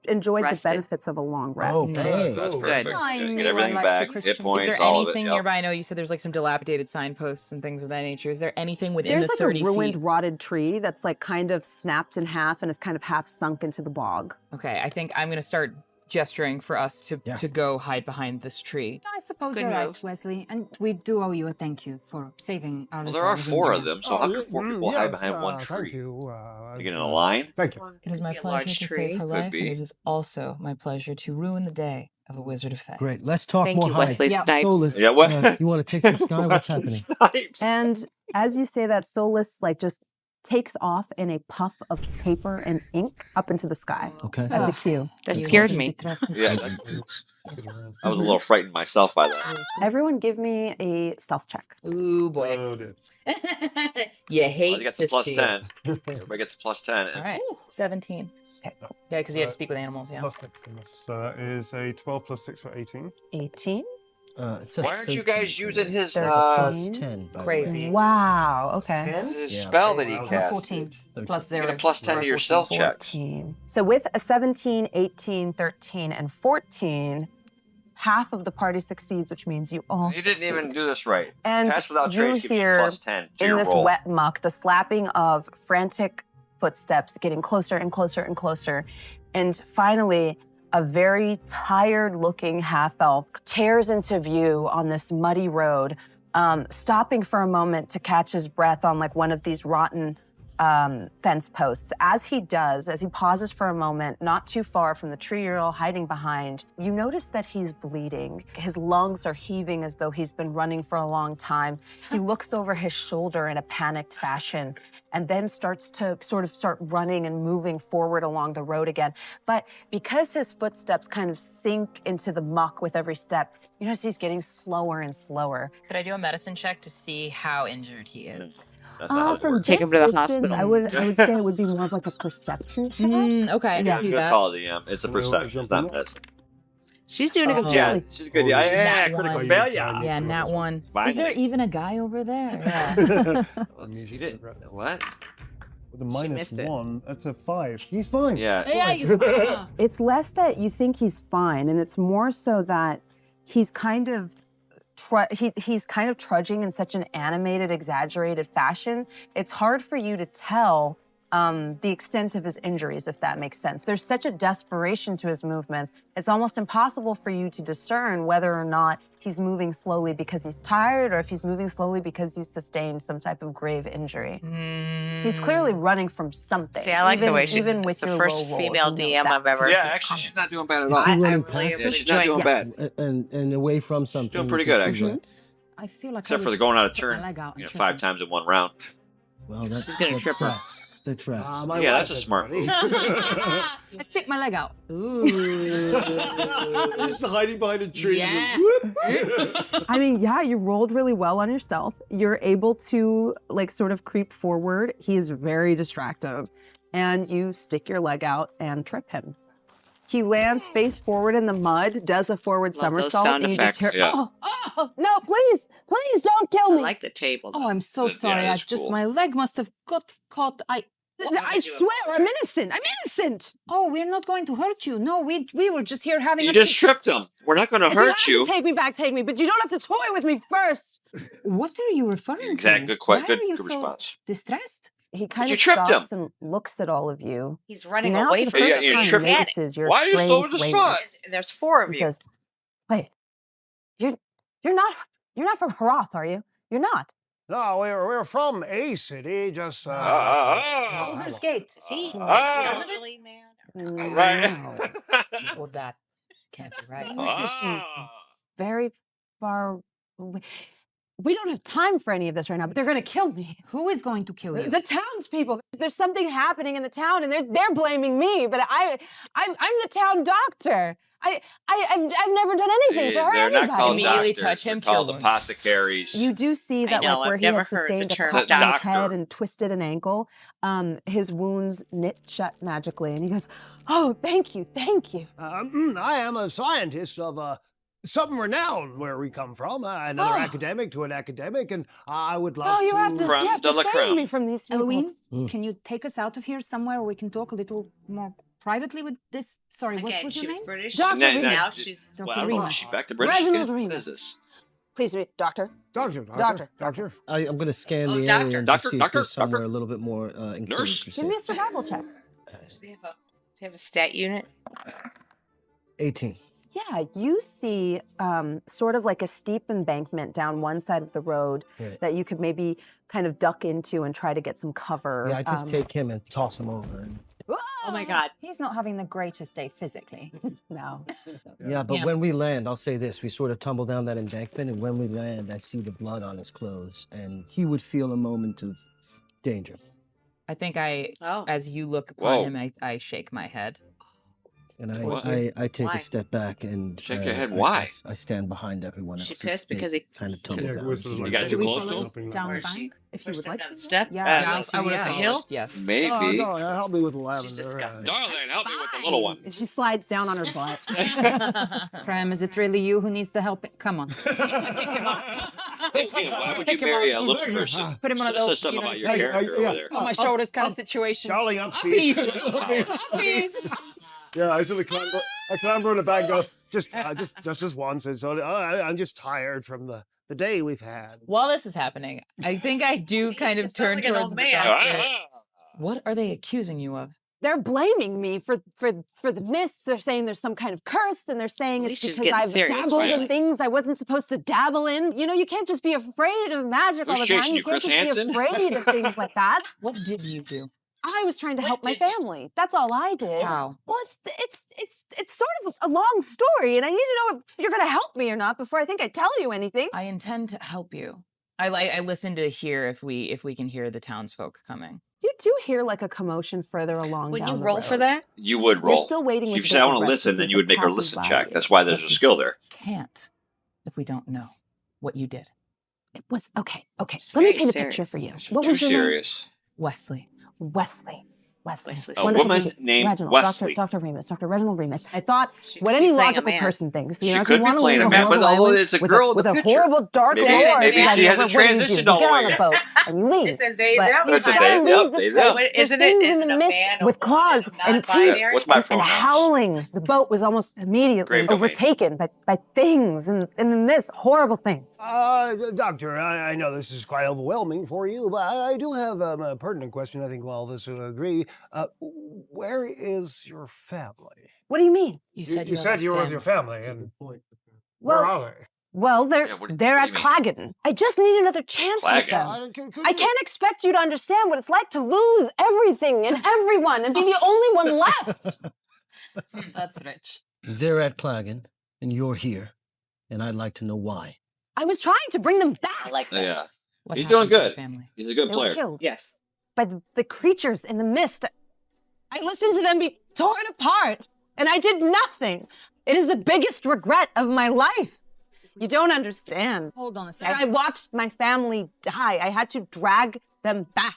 enjoyed Rested. the benefits of a long rest. Okay. That's Good. perfect. I Get knew everything I liked you, back. Hit Christian. points. Is there all of it. anything Yep. nearby? I know you said there's like some dilapidated signposts and things of that nature. Is there anything within There's the like 30 a ruined, feet? rotted tree that's like kind of snapped in half and is kind of half sunk into the bog. Okay, I think I'm gonna start gesturing for us to go hide behind this tree. I suppose Good you're right, move. Wesley. And we do owe you a thank you for saving our Well, little there are 4 of Lavendria. them, so how can 4 people hide behind one Thank tree? you. You get in a line? Thank you. It is my Be a pleasure large to tree. save her Could life, and be. it is also my pleasure to ruin the day of a wizard of Thay. Great. Let's talk Thank more you, hide. Wesley Yeah. Snipes. Solus, Yeah, what? you want to take this guy? What's Wesley happening? Snipes. And as you say that, Solus like just takes off in a puff of paper and ink up into the sky. Okay. As a cue. That You scared can be me. trusted. Yeah, I was a little frightened myself by that. Everyone give me a stealth check. Ooh boy. Oh, dear. You Well, hate you get to the plus see 10. it. Everybody gets a plus 10. All right, 17. Okay, cool. Yeah, because you had to speak with animals. Yeah. Plus 6 on this. So that is a 12 plus 6 for 18. 18. It's a Why aren't you guys 13. using his Plus 10, by the way. Crazy. Wow. Okay. his Yeah. spell that he Plus cast? 14. Plus You 0. get a plus 10 to your stealth checks. 14. So with a 17, 18, 13, and 14, half of the party succeeds, which means you all You didn't even do this right. And Pass without you trace gives you hear plus 10 to in your this roll. wet muck the slapping of frantic footsteps getting closer and closer and closer. And finally, a very tired-looking half-elf tears into view on this muddy road, stopping for a moment to catch his breath on like one of these rotten fence posts. As he does, as he pauses for a moment, not too far from the tree you're all hiding behind, you notice that he's bleeding. His lungs are heaving as though he's been running for a long time. He looks over his shoulder in a panicked fashion and then starts to start running and moving forward along the road again. But because his footsteps kind of sink into the muck with every step, you notice he's getting slower and slower. Could I do a medicine check to see how injured he is? That's not how it From works. Take him to the hospital. I would say it would be more of like a perception check. Okay, I Yeah, can do good that. call, DM. It's a Can we also perception, it's jump in not there? medicine. She's doing a good Yeah, job. she's a good. Oh, Yeah, yeah. yeah, Nat critical one. failure. Yeah, nat 1. Finally. Is there even a guy over there? Yeah. You did what? With a minus missed it. 1, that's a 5. He's fine. Yeah. It's less that you think he's fine, and it's more so that he's kind of he's kind of trudging in such an animated, exaggerated fashion. It's hard for you to tell the extent of his injuries, if that makes sense. There's such a desperation to his movements. It's almost impossible for you to discern whether or not he's moving slowly because he's tired or if he's moving slowly because he's sustained some type of grave injury. He's clearly running from something. See, I like the way she. even It's with the your first low rolls, female you know DM that. I've ever. Yeah, actually, she's not doing bad at Is all. she I running really past Yeah, us? she's not doing Yes. bad. And away from something. Doing you pretty can good, see actually. that. I feel like Except I for would the going out of stick my turn, leg out and trip 5 him. times in one round. Well, that's She's gonna that trip her. tracks. That tracks. My Yeah, wife that's a is smart funny. move. I stick my leg out. Just hiding behind a tree. Yeah. I mean, yeah, you rolled really well on your stealth. You're able to like sort of creep forward. He is very distracted. And you stick your leg out and trip him. He lands face forward in the mud, does a forward Love those somersault, sound and you just hear, effects. Yeah. oh, no, please don't kill I me. like the table. Oh, I'm so Yeah, sorry. I that's just cool. my leg must have got caught. I did you- swear, I'm innocent. I'm innocent. Oh, we're not going to hurt you. No, we were just here having You a just tripped him. We're not going to If you hurt have you. to take me back, take me, but you don't have to toy with me first. What are you referring Exactly. to? Good, quite Why good, are you good so response. distressed? He kind you of tripped stops him. and looks at all of you. He's running Now away for the from Yeah, first you time tripped him. notices your Why are you so strange distraught? ways. There's 4 of He you. says, "Wait, you're not from Harath, are you? You're not." No, we're from a city, just Baldur's Gate. See, Ah. elderly man. Right. Well, that can't be right. Ah. Very far away. We don't have time for any of this right now, but they're going to kill me. Who is going to kill you? The townspeople. There's something happening in the town, and they're blaming me. But I'm the town doctor. I've never done anything to hurt They're not anybody. called Immediately doctors, touch they're him, called kill him. apothecaries. You do see that, know, like where I've he never has heard the sustained a term cut on his doctor. head and twisted an ankle, his wounds knit shut magically, and he goes, "Oh, thank you, thank you." I am a scientist of some renown where we come from. Another academic to an academic, and I would love Oh, you have to, From you have the to save Crown. me from these people. Eloine, can you take us out of here somewhere where we can talk a little more privately with this? Sorry, what Again, was she your was name? British. Dr. and Remus. now she's. Well, I Dr. don't know. Remus. Is she back to British Reginald again? What Remus. is this? Please, doctor. Doctor. I'm going to scan Oh, the doctor. area and Doctor, just see if doctor, there's somewhere doctor. a little bit more enclosed. Nurse. or Give me a safe. survival check. Do you have a stat unit? 18. Yeah, you see sort of like a steep embankment down one side of the road Right. that you could maybe kind of duck into and try to get some cover. Yeah, I just take him and toss him over. Oh my God. He's not having the greatest day physically. No. Yeah, but Yeah. when we land, I'll say this. We sort of tumble down that embankment, and when we land, I see the blood on his clothes, and he would feel a moment of danger. I think Oh. as you look upon Whoa. him, I shake my head. And What? I take Why? a step back and Shake your head. I- Why? I stand behind everyone She else. pissed They because he kind of tumble Yeah, down. Whistle to was the You gotta like, too Do we close to follow him? down Or the she bank if you pushed would him like down to? the step? Yeah, I would have the followed. hill? Yes. Maybe. Darling, help me with the She's lavender. disgusting. Darling, help me with the little one. She slides down on her butt. Creme, is it really you who needs the help? Come on. Pick him up. Why would you Pick him marry up. a little person? Put him on a This little, says something about your Hey, character yeah. over there. on my shoulders kind of situation. Darling, up, Please. please. Please. Yeah, I sort of clamber on the back and go, just once. And so I'm just tired from the day we've had. While this is happening, I think I do kind of It sounds turn like an towards old the man. doctor. What are they accusing you of? They're blaming me for the mists. They're saying there's some kind of curse, and they're saying At it's least she's because getting I've serious, dabbled in finally. things I wasn't supposed to dabble in. You know, you can't just be afraid of magic all Who's the time. chasing You you, can't Chris just Hansen? be afraid of things like that. What did you do? I was trying to What help my did you- family. That's all I did. How? Well, it's sort of a long story, and I need to know if you're going to help me or not before I think I tell you anything. I intend to help you. I listen to hear if we can hear the townsfolk coming. You do hear like a commotion further along Wouldn't down you the roll road. for that? You would You're roll. still waiting If with you said I want to breath to listen, see then if you it would make her passes listen by check. you. That's why there's a skill there. Can't if we don't know what you did. It was okay. Let me Very paint a picture for you. serious. What Too was your name? serious. Wesley. Wesley. Wesley. Oh, Wonderful woman's name Reginald, Wesley. Dr. Remus, Dr. Reginald Remus. I thought She what could any be playing a logical man. person thinks. You She know, if could you be want to playing leave a a man, horrible but although island it's a with girl in with the a picture. horrible dark Maybe- lord, maybe beside she you, has a what do? You transition get on going. a boat and you leave. It's a they, But them you It's a kind they, don't of- yep, leave this they, place. them. What- There's isn't it- things in isn't the a mist man a with woman claws and and non-binary? teeth What's my and pronouns? howling. The boat was almost immediately Grave domain. overtaken by things in the mist, horrible things. Doctor, I know this is quite overwhelming for you, but I do have a pertinent question. I think all of us would agree. Where is your family? What do you mean? You said you said you were with your family, and where are they? Well, they're Yeah, what they're do at you mean? Claggin. I just need another chance with Claggin? them. I can't expect you to understand what it's like to lose everything and everyone and be the only one left. That's rich. They're at Claggin, and you're here, and I'd like to know why. I was trying to bring them back. I like that. Yeah. What He's happened doing to the good. family? He's a good They were player. killed Yes. by the creatures in the mist. I listened to them be torn apart, and I did nothing. It is the biggest regret of my life. You don't understand. Hold on a I second. watched my family die. I had to drag them back.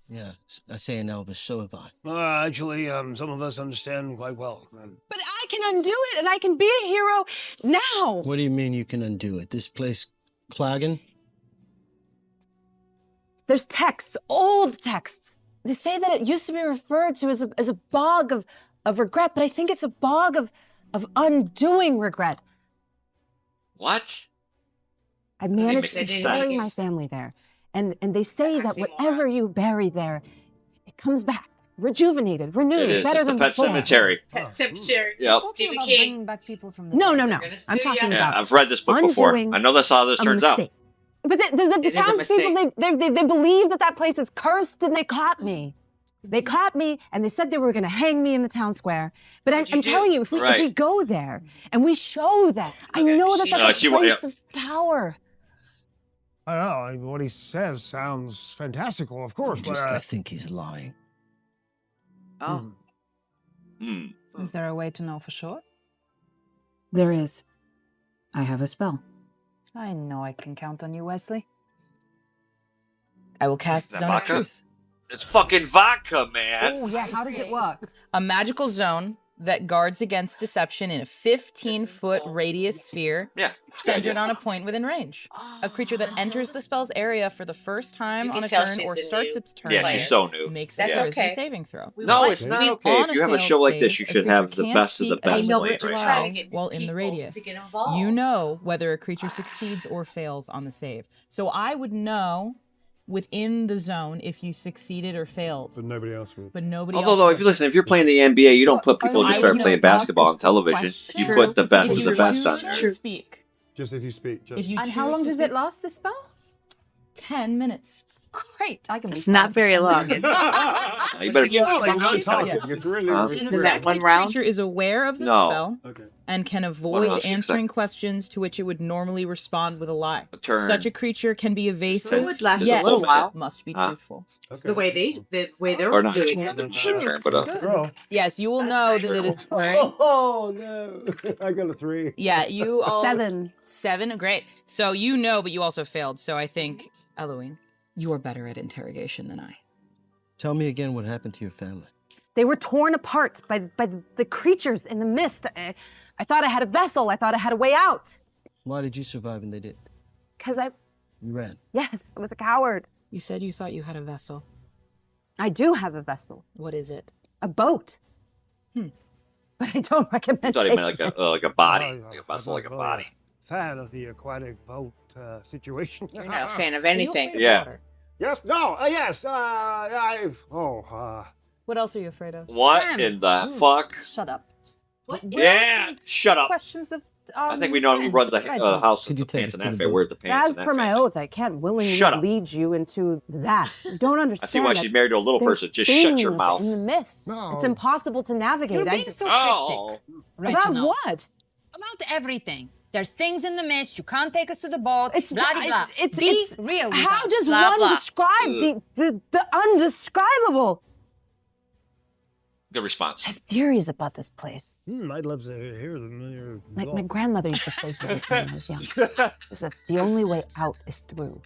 Yeah, I say in Elvis, so have I. Actually, some of us understand quite well. But I can undo it, and I can be a hero now. What do you mean you can undo it? This place, Claggin? There's texts, old texts. They say that it used to be referred to as a bog of regret, but I think it's a bog of undoing regret. What? I managed to make any bury sense. my family there. And they say that whatever you bury there, it comes back, rejuvenated, renewed, It is. better It's the than Pet before. Cemetery. Pet cemetery. Yep. Stephen About King. bringing back people from the No, dead. no, no. They're gonna I'm sue talking ya. Yeah, about I've read this book before. undoing I know that's how this a turns out. mistake. But the It is a townspeople, they believe that place is cursed, and they caught me. They caught me, and they said they were going to hang me in the town square. But I'm telling you, if we Right. go there and we show that, I Okay, know that she- that's a she wa- place of power. I don't know. I mean, what he says sounds fantastical, of course, but I think he's lying. Oh. Hmm. Is there a way to know for sure? There is. I have a spell. I know I can count on you, Wesley. I will cast Is that Zone of vodka? Truth. It's fucking vodka, man. Oh, yeah. How does it work? A magical zone that guards against deception in a 15-foot radius sphere Yeah. centered on a point within range. A creature that enters the spell's area for the first time You on can a tell turn she's or the starts new its turn Yeah, player. she's so new. makes That's a charisma okay. saving throw. We No, want- it's not we- okay. On If a you have a failed show like this, save, you a should have creature the can't best of the speak a best know played we're right trying now. to get while in the people radius. to get involved. You know whether a creature succeeds or fails on the save. So I would know within the zone if you succeeded or failed. But nobody else would. But nobody Although, else though, would. if you listen, if you're playing the NBA, you don't put people I to would start know, playing ask basketball on us the television. question. You put the best If of you the best on choose there. to speak. Just if you speak. Just. If you And how choose long to does speak, it last, this spell? 10 minutes. Great. I can be It's not silent for very 10 long, minutes. is it? You better You're not talking. It's really, Huh? really Isn't that one Infected round? creature is aware of the No. spell Okay. and can One avoid round, 6 answering seconds. questions to which it would normally respond with a lie. A turn. Such a creature can be It evasive, would last yet a little while. must be Huh? truthful. Okay. The way they're Or not. doing it. It's your turn, but Roll. Yes, you will know that it is. Oh no! I got a 3. Yeah, you all 7. 7. Great. So you know, but you also failed. So I think, Eloine, you are better at interrogation than I. Tell me again what happened to your family. They were torn apart by the creatures in the mist. I thought I had a vessel. I thought I had a way out. Why did you survive and they didn't? Because I You ran. was a coward. You said you thought you had a vessel. I do have a vessel. What is it? A boat. But I don't recommend I thought he taking meant it. like a body, Oh, like a vessel, like a body. Fan of the aquatic boat situation. You're not a fan of anything. Yeah. Yes, no, yes, What else are you afraid of? What in the fuck? Shut up. Yeah, shut up. Questions of I think we know who runs the house Could of you the take pants us and to that the fair. boat? Where's the pants As and per that my family? oath, I can't willingly Shut up. lead you into that. You don't I understand. see why that she's married to a little there's person. Just shut your things mouth. In the mist. No. It's impossible to navigate. You're being so Oh. cryptic. About Reginald. what? About everything. There's things in the mist. You can't take us to the boat. It's blah, blah, blah. Be real with how us. does Blah, one blah. describe the undescribable? Good response. I have theories about this place. I'd love to hear them. My grandmother used to say something when I was young. Is that the only way out is through.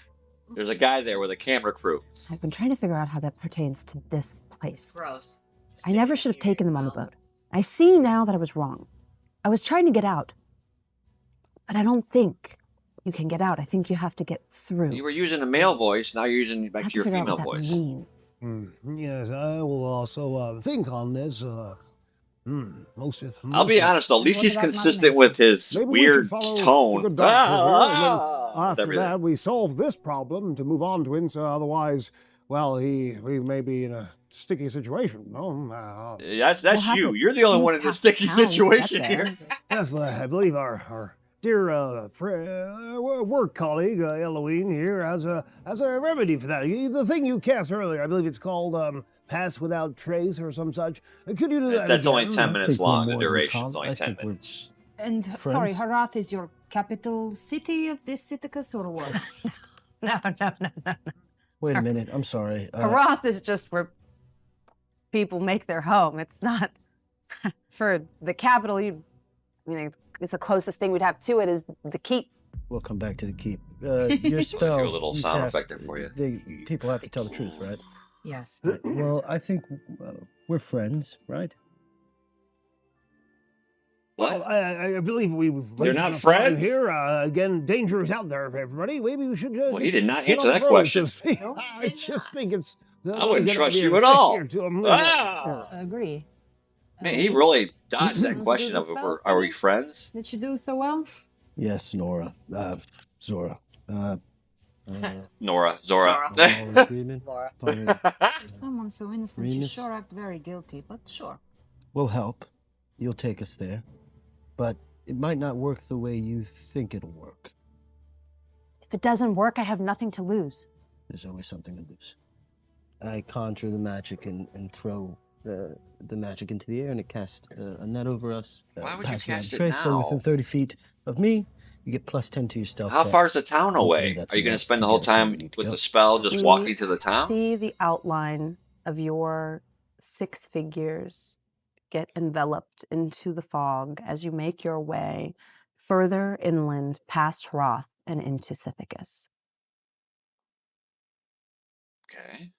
There's a guy there with a camera crew. I've been trying to figure out how that pertains to this place. Gross. I never should have taken them on the boat. I see now that I was wrong. I was trying to get out. But I don't think you can get out. I think you have to get through. You were using a male voice. Now you're using I back have to your figure out female what that voice. means. Yes, I will also think on this. I'll be honest though. At least What he's about consistent Madness? with his Maybe we weird should follow tone. the good doctor here, and then With after everything. that, we solve this problem to move on to it. So otherwise, well, we may be in a sticky situation. No, That's We'll have you. to You're the only sneak one in the past sticky town to get situation there. here. yes, but I believe our dear work colleague Eloine here has a remedy for that. The thing you cast earlier, I believe it's called Pass Without Trace or some such. Could you do that? That's only again? 10 I minutes think we're long. The more than duration's col- only I 10 think we're- minutes. And sorry, Friends? Harath is your capital city of this Citicus or what? No. Wait a minute. I'm sorry. Harath is just where people make their home. It's not for the capital. It's the closest thing we'd have to it is the keep. We'll come back to the keep. Your spell. do a little you sound cast, effect there for you. People have to tell the truth, right? Yes. Well, I think we're friends, right? Well, I believe we've They're reached not enough time friends? here. Again, danger is out there for everybody. Maybe we should. Well, he just did not get answer on that the road, question. so to speak. I just think it's. I wouldn't trust you at all. Ah! I agree. Man, he really dodged that Mhm. question of are we friends? Did you do so well? Yes, Nora. Zora. Nora, Zora. All agreement? Fine. For someone so innocent, you Remus? sure act very guilty, but sure. We'll help. You'll take us there. But it might not work the way you think it'll work. If it doesn't work, I have nothing to lose. There's always something to lose. I conjure the magic and throw the magic into the air, and it casts a net over us. Why would you pass without cast it trace, So now? within 30 feet of me, you get plus 10 to your stealth. How far is the checks. town Hopefully away? that's Are you going to enough spend the get whole us where we time need to with go. the spell just We walking to the town? See the outline of your 6 figures get enveloped into the fog as you make your way further inland past Hroth and into Sithicus. Okay.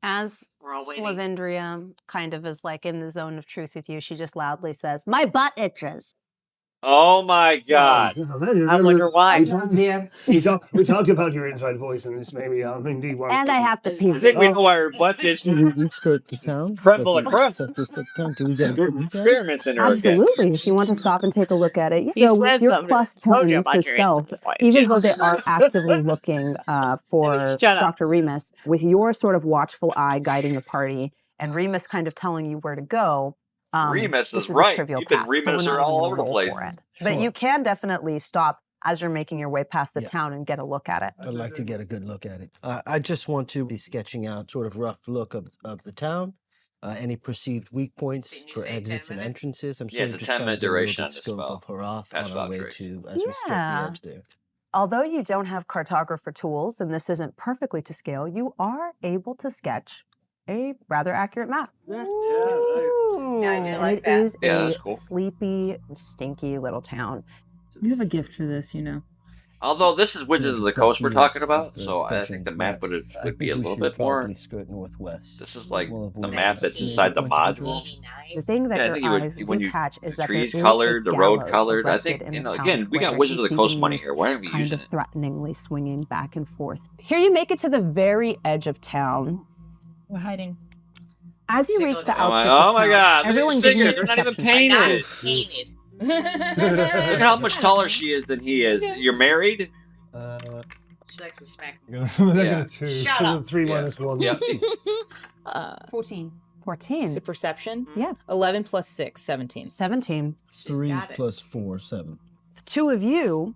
As We're all waiting. Lavendria kind of is like in the zone of truth with you, she just loudly says, "My butt itches." Oh my God. I wonder why. We talked about your inside voice, and this maybe indeed one. And I have to pee. I think we know why her butt is. We skirt the town. Creme de la creme. So if we skirt the town, do we get a look at it? Experiments in her again. Absolutely. If you want to stop and take a look at it. He So said with your something. plus Told 10 you to about your stealth, instant voice. even though they are actively looking for Shut up. Dr. Remus, with your sort of watchful eye guiding the party and Remus kind of telling you where to go, Remus this is a right. trivial You've been task, so we're Remus not all even over the gonna roll place. for it. But Sure. you can definitely stop as you're making your way past the Yeah. town and get a look at it. I'd like to get a good look at it. I just want to be sketching out sort of rough look of the town. Any perceived weak points for exits and entrances. I'm Yeah, sort it's of a just 10-minute trying to duration get a on good this scope spell. of Harath Pass on our without way trace. to as we step the Yeah. edge there. Although you don't have cartographer tools, and this isn't perfectly to scale, you are able to sketch a rather accurate map. Yeah, I do And like it that. is Yeah, a that's cool. sleepy, stinky little town. You have a gift for this, you know. Although this is Wizards of the Coast we're talking about, so I sketching, think the map but would I be think a we little should bit more. probably skirt northwest. This is like We'll the avoid map that's major inside the points of module. interest. The thing that Yeah, I your think you would eyes when do you catch the is that there trees is colored, a the road gallows colored. I erected think in the town again we got square. Wizards You of the see Coast money these here. Why aren't we kind using of it? threateningly swinging back and forth. Here you make it to the very edge of town. We're hiding. As you Take a reach look the at it. outskirts Oh of my town, God! everyone Look at give me his a fingers. They're not even perception check. painted. Painted. Look at how much taller she is than he is. You're married? She likes to smack. I got Yeah. a 2. Shut up. 3 Yeah. minus 1. Yeah. 14. 14. It's a perception. Yeah. 11 plus 6, 17. 17. 3 got it. plus 4, 7. The two of you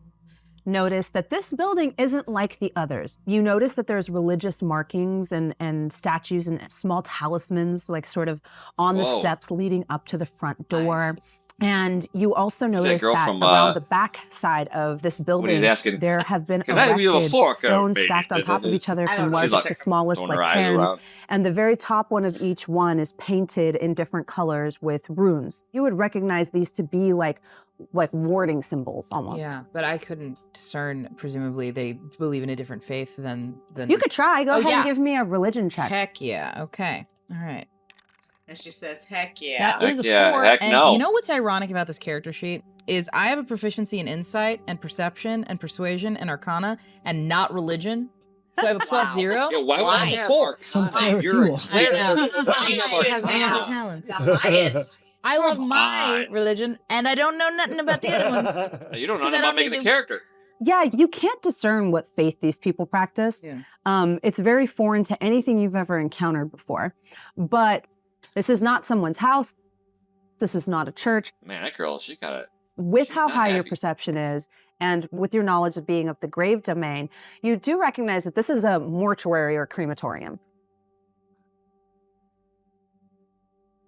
notice that this building isn't like the others. You notice that there's religious markings and statues and small talismans, like sort of on the Whoa. steps leading up to the front door. And you also that notice girl that from, around the back side of this building, asking, there have been "Can I have you a erected fork, stones baby?" stacked on top of each other I from don't know. She's largest like to smallest, throwing her like eyes cairns. around. And the very top one of each one is painted in different colors with runes. You would recognize these to be like warding symbols almost. Yeah, but I couldn't discern. Presumably, they believe in a different faith than. You could try. Go Oh, ahead and yeah. give me a religion check. Heck yeah. Okay. All right. And she says, heck yeah. That is a yeah, 4. heck and no. you know what's ironic about this character sheet is I have a proficiency in insight and perception and persuasion and arcana and not religion. So I have a plus 0. Yeah, why would Why? I have 4. Some Arcana? cleric You're you a are. cleric. I have other talents. The highest. I love Come my on. religion, and I don't know nothing about the other ones. You don't know 'Cause I nothing about don't making need the to- character. Yeah, you can't discern what faith these people practice. Yeah. It's very foreign to anything you've ever encountered before. But this is not someone's house. This is not a church. Man, that girl, she got it. With She's how not high your happy. perception is, and with your knowledge of being of the grave domain, you do recognize that this is a mortuary or crematorium.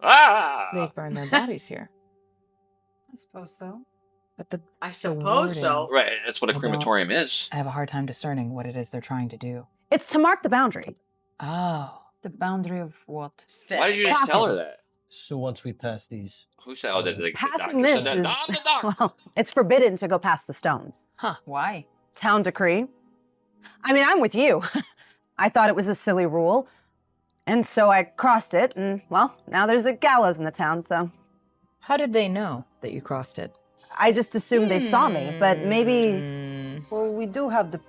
Ah! They burn their bodies here. I suppose so. But the I suppose so. Right, that's what a I don't- crematorium is. I have a hard time discerning what it is they're trying to do. It's to mark the boundary. Oh. The boundary of what? Why did you just tell her that? So once we pass these, Who said? Oh, the Passing doctor this said that. is, No, I'm the doctor. well, it's forbidden to go past the stones. Huh. Why? Town decree. I mean, I'm with you. I thought it was a silly rule. And so I crossed it, and well, now there's a gallows in the town, so How did they know that you crossed it? I just assumed they saw me, but maybe Well, we do have the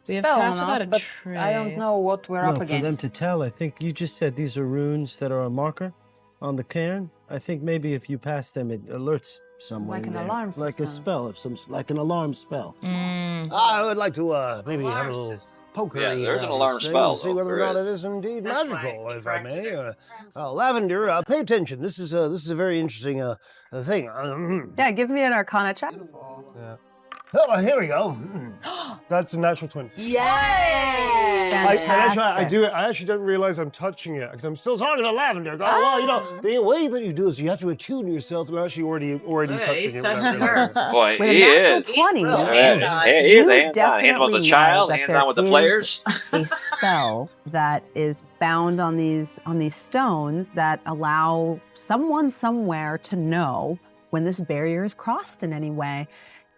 We have spell passed on without us, a but I don't know trace. what we're no, up for them against. to tell, I think you just said these are runes that are a marker on the cairn. I think maybe if you pass them, it alerts someone Like in an there. alarm Like a system. spell of some, like an alarm spell. I would like to maybe have a little pokery. Yeah, there's an around alarm this thing spell, and see though, whether or there not is. it is indeed That's why magical, I if I may. corrected Lavender, pay attention. This is a very interesting thing. yeah, give me an Arcana check. Yeah. Oh, here we go. That's a natural 20. Yay! I actually don't realize I'm touching it because I'm still talking to Lavender. Going, well, you know, the way that you do is you have to attune yourself, and I'm actually already Yeah, touching he's it. touching without her. Boy, With he a natural is. 20, Hey, he is you a hands-on. Hands on definitely the child, know that hands there on with the is players. a spell that is bound on these stones that allow someone somewhere to know when this barrier is crossed in any way.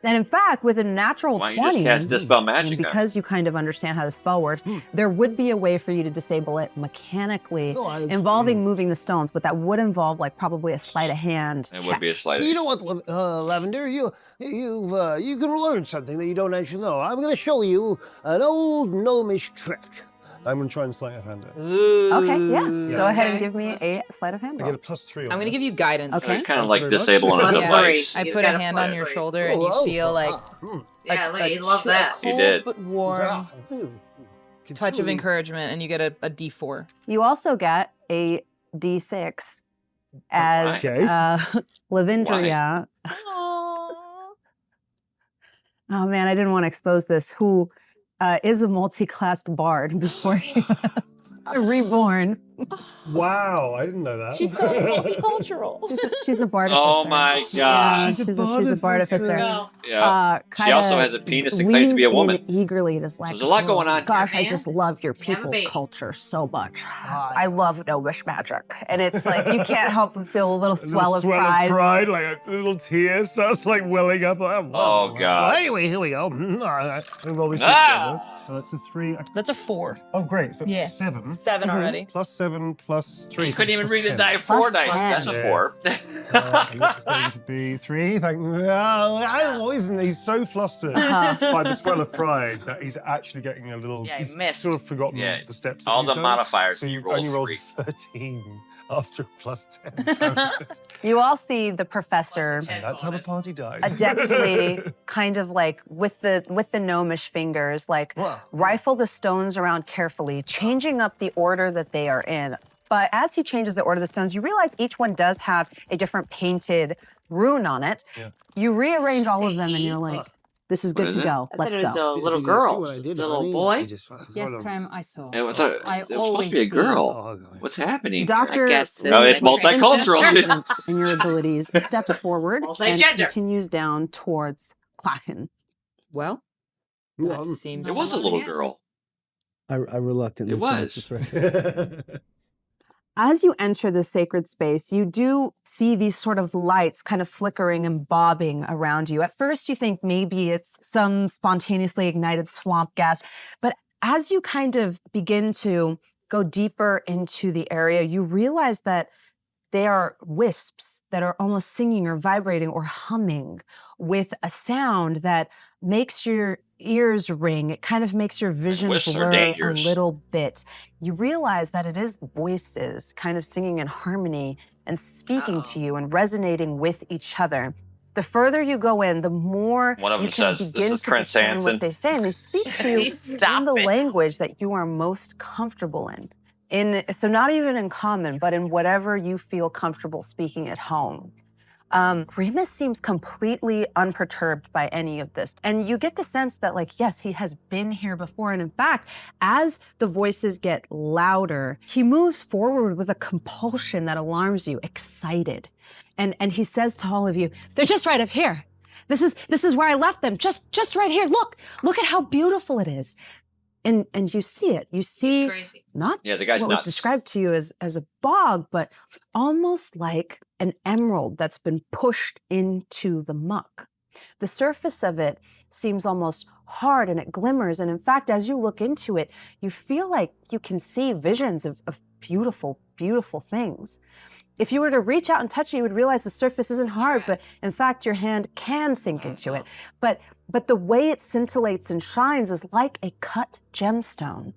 And in fact, with a natural Why don't you just 20, cast Dispel and Magic on because you kind of understand how the spell works, there would be a way for you to disable it mechanically, No, I- involving moving the stones, but that would involve like probably a sleight of hand It check. would be a slight. You know what, Lavender? You can learn something that you don't actually know. I'm going to show you an old gnomish trick. I'm going to try and sleight of hand it. Okay, yeah. Go ahead and Okay. give me a sleight of hand I roll. get a +3 on I'm going to this. give you guidance. Okay. It's kind of Thank like you very much. disabling a Plus device. three. I He's put got a a hand plus on your three. shoulder and you feel like Yeah, look, you love that. You cold did. but warm touch of encouragement, and you get a D4. You also get a D6 as Okay. Lavendria Oh man, I didn't want to expose this. Who is a multi-classed bard before she was reborn. Wow, I didn't know that. She's so multicultural. She's a bard Oh officer. my Yeah, god. she's a bard officer. Yeah. She also has a penis that claims to be a woman. Eagerly, just like, There's a lot going on here. gosh, I just love your people's culture so much. I love Gnomish magic, and it's like you can't help but feel a little swell of pride. Like a little tear starts like welling up. Like, Oh Well, god. anyway, here we go. We roll with 6 Ah! together. So that's a 3. That's a 4. Oh, great. So that's Yeah. 7. 7 already. Plus 7 plus 3. You so couldn't even plus read the 10. die 4 Plus dice. 10. That's a Yeah. 4. And this is going to be 3. Thank you. Oh, isn't he so flustered by the swell of pride that he's actually getting a little. Yeah, he he's missed. sort of forgotten Yeah. the steps. that All he's the done. modifiers. So He you rolls only rolled 3. 13 after a plus 10. bonus. You all see the professor And that's how the party died. adeptly kind of like with the gnomish fingers like rifle the stones around carefully, changing up the order that they are in. But as he changes the order of the stones, you realize each one does have a different painted rune on it. Yeah. You rearrange all of them and you're like, this is good What to is go. I Let's thought it was go. a little Did you see girl, what I did, the little honey? boy. I just Yes, sort of- Creme, I saw. It was, it I was supposed to always be a see- girl. Oh, God. What's happening? Doctor, I guess No, it's multicultural. confidence in your abilities, steps forward and Multigender. continues down towards Klacken. Well, Well, that seems. It was a little girl. I reluctantly It crossed was. the threshold. As you enter the sacred space, you do see these sort of lights kind of flickering and bobbing around you. At first, you think maybe it's some spontaneously ignited swamp gas, but as you kind of begin to go deeper into the area, you realize that they are wisps that are almost singing or vibrating or humming with a sound that makes your ears ring. It kind of makes your vision wisps are blur a dangerous. little bit. You realize that it is voices kind of singing in harmony and speaking to you and resonating with each other. The further you go in, the more One of you them can says, "This begin is to Prince discern Hansen." what they say, and they speak to you Stop in the it. language that you are most comfortable in. So not even in common, but in whatever you feel comfortable speaking at home. Remus seems completely unperturbed by any of this. And you get the sense that, like, yes, he has been here before. And in fact, as the voices get louder, he moves forward with a compulsion that alarms you, excited. And he says to all of you, they're just right up here. This is where I left them, just right here. Look at how beautiful it is. And you see it. You see crazy. not Yeah, the guy's what was nuts. described to you as a bog, but almost like an emerald that's been pushed into the muck. The surface of it seems almost hard and it glimmers. And in fact, as you look into it, you feel like you can see visions of beautiful, beautiful things. If you were to reach out and touch it, you would realize the surface isn't hard, but in fact, your hand can sink into it. But the way it scintillates and shines is like a cut gemstone.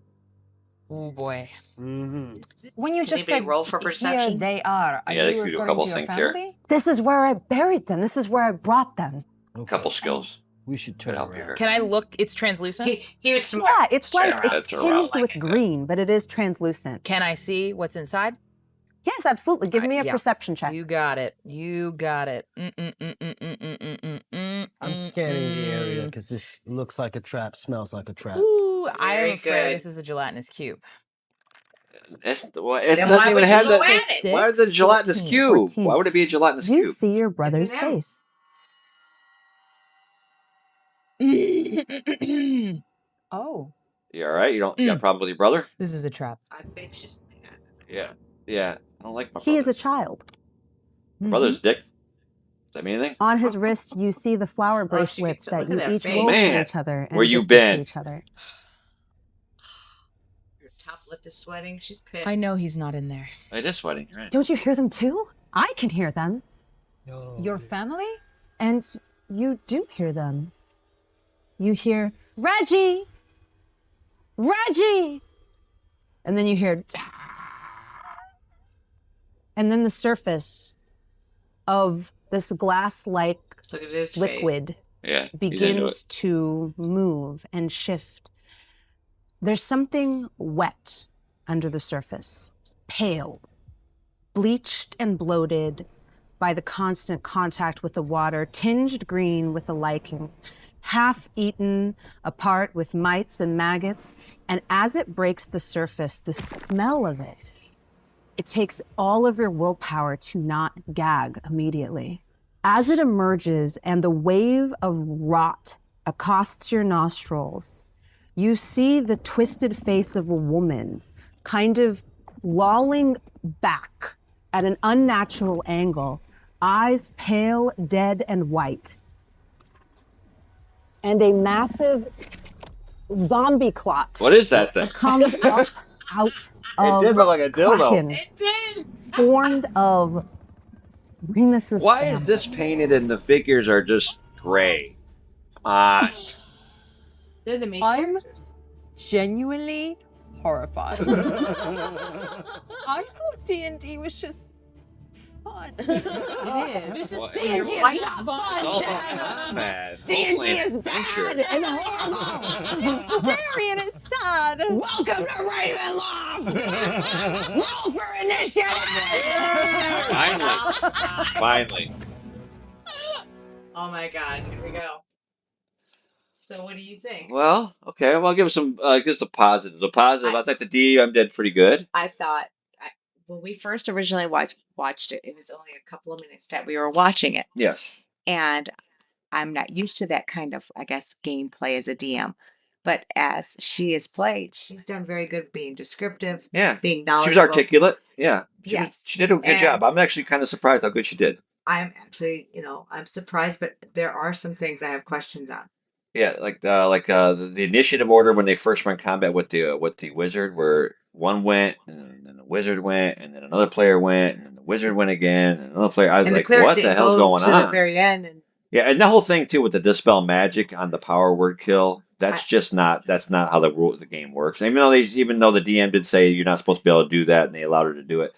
Oh boy. Mm-hmm. When you Can just anybody said roll for here perception? they are Yeah, they you can do a referring couple to your things here. family? This is where I buried them. This is where I brought them. Couple skills. We should Could turn help you around. here. Can I look? It's translucent. He was smart. Yeah, it's like Check it's heads around tinged with green, but it is translucent. Can I see what's inside? Yes, absolutely. Give me a Yeah. perception check. You got it. You got it. I'm scanning the area because this looks like a trap, smells like a trap. Ooh, I am Very afraid good. this is a gelatinous cube. It Then doesn't why even would have you the. go at it? Why is it a gelatinous 14. cube? 14. Why would it be a gelatinous You cube? see your brother's an M. face. Oh. You all right? You don't. You got a problem with your brother? This is a trap. I think she's. Yeah. Yeah. I don't like my He brother. is a child. My brother's dick. Does that mean anything? On his wrist, you see the flower Oh, she bracelets gets it. that Look you at that each face. rolled Man, for each other and where you gifted to been? each other. Your top lip is sweating. She's pissed. I know he's not in there. It is sweating, right? Don't you hear them too? I can hear them. Your family? And you do hear them. You hear, Reggie! Reggie! And then you hear, and then the surface of this glass-like Look at his liquid Yeah. he's into begins it. to move and shift. There's something wet under the surface, pale, bleached and bloated by the constant contact with the water, tinged green with the lichen. half eaten, apart with mites and maggots. And as it breaks the surface, the smell of it, it takes all of your willpower to not gag immediately. As it emerges and the wave of rot accosts your nostrils, you see the twisted face of a woman kind of lolling back at an unnatural angle, eyes pale, dead, and white. And a massive zombie clot. What is that thing? Comes up out of It did look like a dildo. Kraken, It did. formed of Remus's Why family. is this painted and the figures are just gray? They're the main I'm genuinely horrified. I thought D&D was just fun. It is. This is D&D is not fun, Bad. D&D is bad and horrible. It's scary and it's sad. Welcome to Ravenloft. Roll for initiative. Finally. Oh my god, here we go. So what do you think? Well, okay. Well, I'll give some. Give the positive. The positive. I thought the DM did pretty good. I thought when we first originally watched it, it was only a couple of minutes that we were watching it. Yes. And I'm not used to that kind of, I guess, gameplay as a DM. But as she has played, she's done very good being descriptive, Yeah. being She knowledgeable. was articulate. Yeah. Yes. She did a good job. I'm actually kind of surprised how good she did. I'm actually, I'm surprised, but there are some things I have questions on. Yeah, like the initiative order when they first run combat with the wizard, where one went and then the wizard went and then another player went and then the wizard went again and another player. I was And the like, cleric what the didn't hell's go going to on? the very end. And Yeah, and the whole thing too with the dispel magic on the power word kill. That's not how the game works. Even though the DM did say you're not supposed to be able to do that, and they allowed her to do it.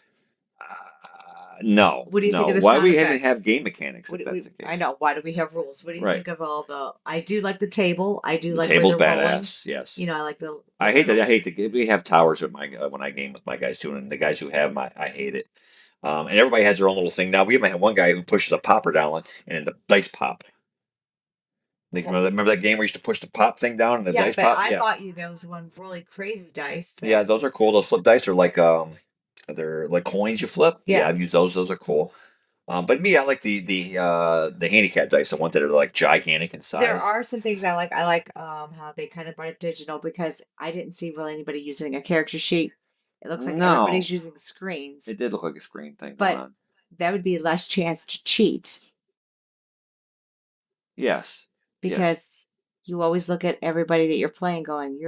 No. What do you think of the Why sound we even effects? have game mechanics? If that's the case. I know. Why do we have rules? What do you Right. think of all the? I do like the table. I do The like table's where they're rolling. badass. Yes. I like the. I hate that. We have towers with when I game with my guys too, and the guys who have I hate it. And everybody has their own little thing now. We even have one guy who pushes a popper down and the dice pop. Remember that game where you used to push the pop thing down and the dice but pop? I thought that was one really crazy dice. Yeah, those are cool. Those flip dice are they're like coins you flip. Yeah, I've used those. Those are cool. But me, I like the handicap dice, the ones that are like gigantic in size. There are some things I like. I like how they kind of brought it digital because I didn't see really anybody using a character sheet. It looks like everybody's using screens. It did look like a screen thing. But that would be less chance to cheat. Yes. Because you always look at everybody that you're playing going,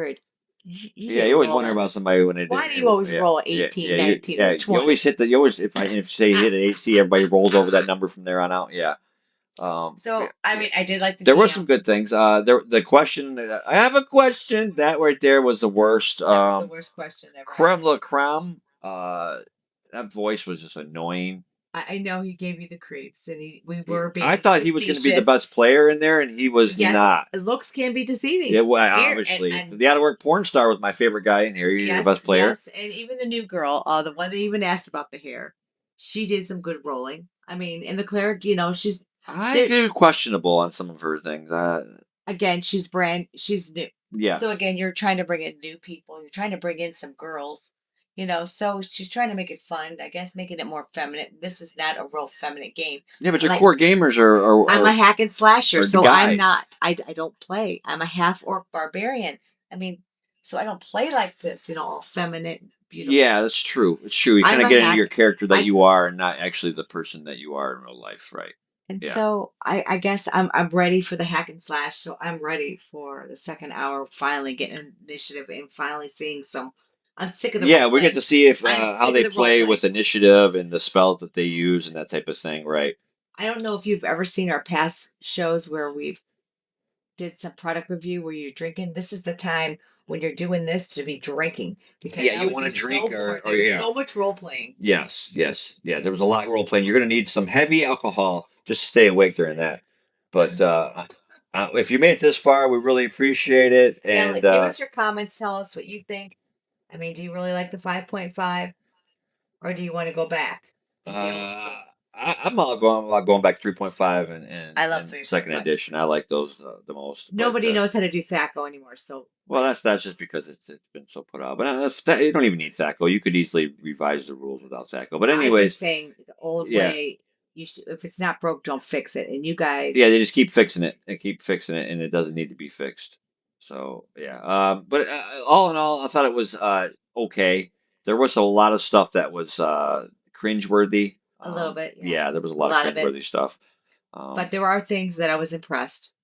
you always wonder about somebody when they do. Why do you always roll 18, 19, or 20? You always hit if say you hit an AC, everybody rolls over that number from there on out. Yeah. I mean, I did like there were some good things. The question, I have a question. That right there was the worst. That was the worst question ever. Creme la creme. That voice was just annoying. I know he gave you the creeps, and we were being. I thought he was going to be the best player in there, and he was not. Looks can be deceiving. Yeah, well, obviously, the out of work porn star was my favorite guy in here. He's the best player. Yes, and even the new girl, the one that even asked about the hair, she did some good rolling. I mean, and the cleric, she's. Questionable on some of her things. Again, she's new. Yeah. So again, you're trying to bring in new people. You're trying to bring in some girls. So she's trying to make it fun. I guess making it more feminine. This is not a real feminine game. Yeah, but your core gamers are I'm a hack and slasher, so guys. I'm not. I don't play. I'm a half orc barbarian. I mean, so I don't play like this. All feminine, beautiful. Yeah, that's true. It's true. You kind of get into your character that you are, and not actually the person that you are in real life, right? And so I guess I'm ready for the hack and slash. So I'm ready for the second hour. Finally getting initiative and finally seeing some. I'm sick of the we get to see if how they play with initiative and the spells that they use and that type of thing, right? I don't know if you've ever seen our past shows where we've did some product review where you're drinking. This is the time when you're doing this to be drinking because you want to drink there's so much role playing. Yes. There was a lot of role playing. You're going to need some heavy alcohol just to stay awake during that. But if you made it this far, we really appreciate it. And give us your comments. Tell us what you think. I mean, do you really like the 5.5, or do you want to go back? I'm all going back 3.5 I love and second 3.5. edition. I like those the most. Nobody knows how to do THACO anymore, so. Well, that's just because it's been so put out. But you don't even need THACO. You could easily revise the rules without THACO. But I'm anyways, just saying the old yeah. way. You should, if it's not broke, don't fix it. And you guys, yeah, they just keep fixing it and keep fixing it, and it doesn't need to be fixed. So yeah, but all in all, I thought it was okay. There was a lot of stuff that was cringeworthy. a little bit. Yes. Yeah, there was a A lot lot of of it. cringeworthy stuff. But there are things that I was impressed.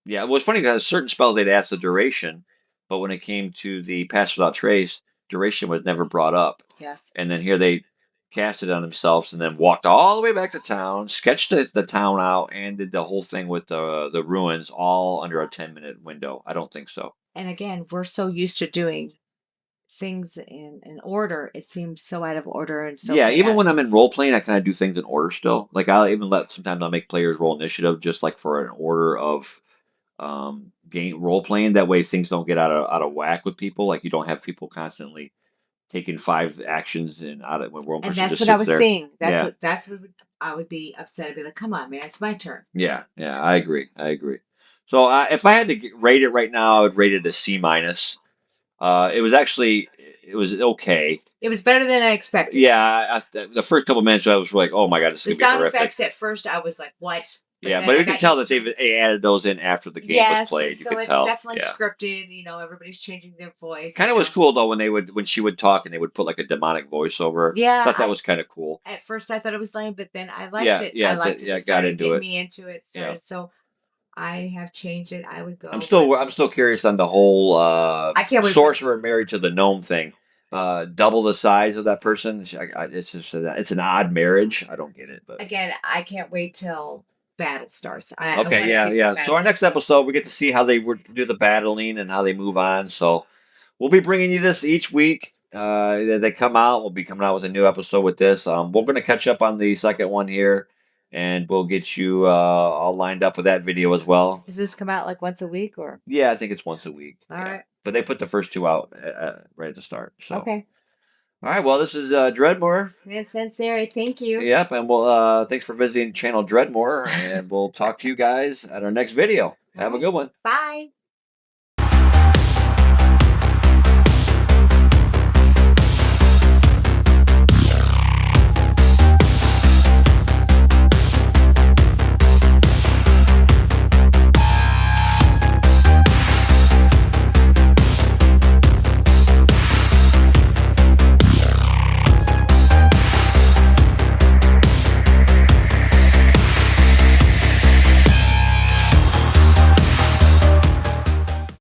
Yeah, well, it's funny because certain spells they'd ask the duration, but when it came to the Pass Without Trace, duration was never brought up. Yes. And then here they cast it on themselves and then walked all the way back to town, sketched the town out, and did the whole thing with the ruins all under a 10-minute window. I don't think so. And again, we're so used to doing things in order. It seems so out of order and so Yeah, even bad. when I'm in role playing, I kind of do things in order still. Like sometimes I'll make players roll initiative just like for an order of game role playing. That way things don't get out of whack with people. Like you don't have people constantly taking 5 actions and out of when one And person that's just what I sits was there. saying. Yeah. That's what I would be upset. I'd be like, come on, man, it's my turn. Yeah, I agree. So if I had to rate it right now, I would rate it a C minus. It was okay. It was better than I expected. Yeah, the first couple minutes I was like, oh my god, this The is gonna be sound horrific. effects at first, I was like, what? Yeah, but you can tell that they added those in after the game was played. So You could it's tell. definitely Yeah. scripted. You know, everybody's changing their voice. Kind of was cool though when she would talk and they would put like a demonic voiceover. Yeah, I thought that was kind of cool. At first, I thought it was lame, but then I liked it. Yeah, I liked it. yeah, It got started into getting it. me into it. So I have changed it. I would go. I'm still curious on the whole I can't wait sorcerer married to the gnome thing. Double the size of that person. It's just it's an odd marriage. I don't get it, but again, I can't wait till battle starts. okay, yeah. So our next episode, we get to see how they do the battling and how they move on. So we'll be bringing you this each week. They come out. We'll be coming out with a new episode with this. We're going to catch up on the second one here, and we'll get you all lined up with that video as well. Does this come out like once a week or? Yeah, I think it's once a week. All right. But they put the first 2 out right at the start. So. Okay. All right. Well, this is Dreadmoor and Sensereha. Thank you. Yep, and we'll thanks for visiting channel Dreadmoor, and we'll talk to you guys at our next video. Have a good one. Bye.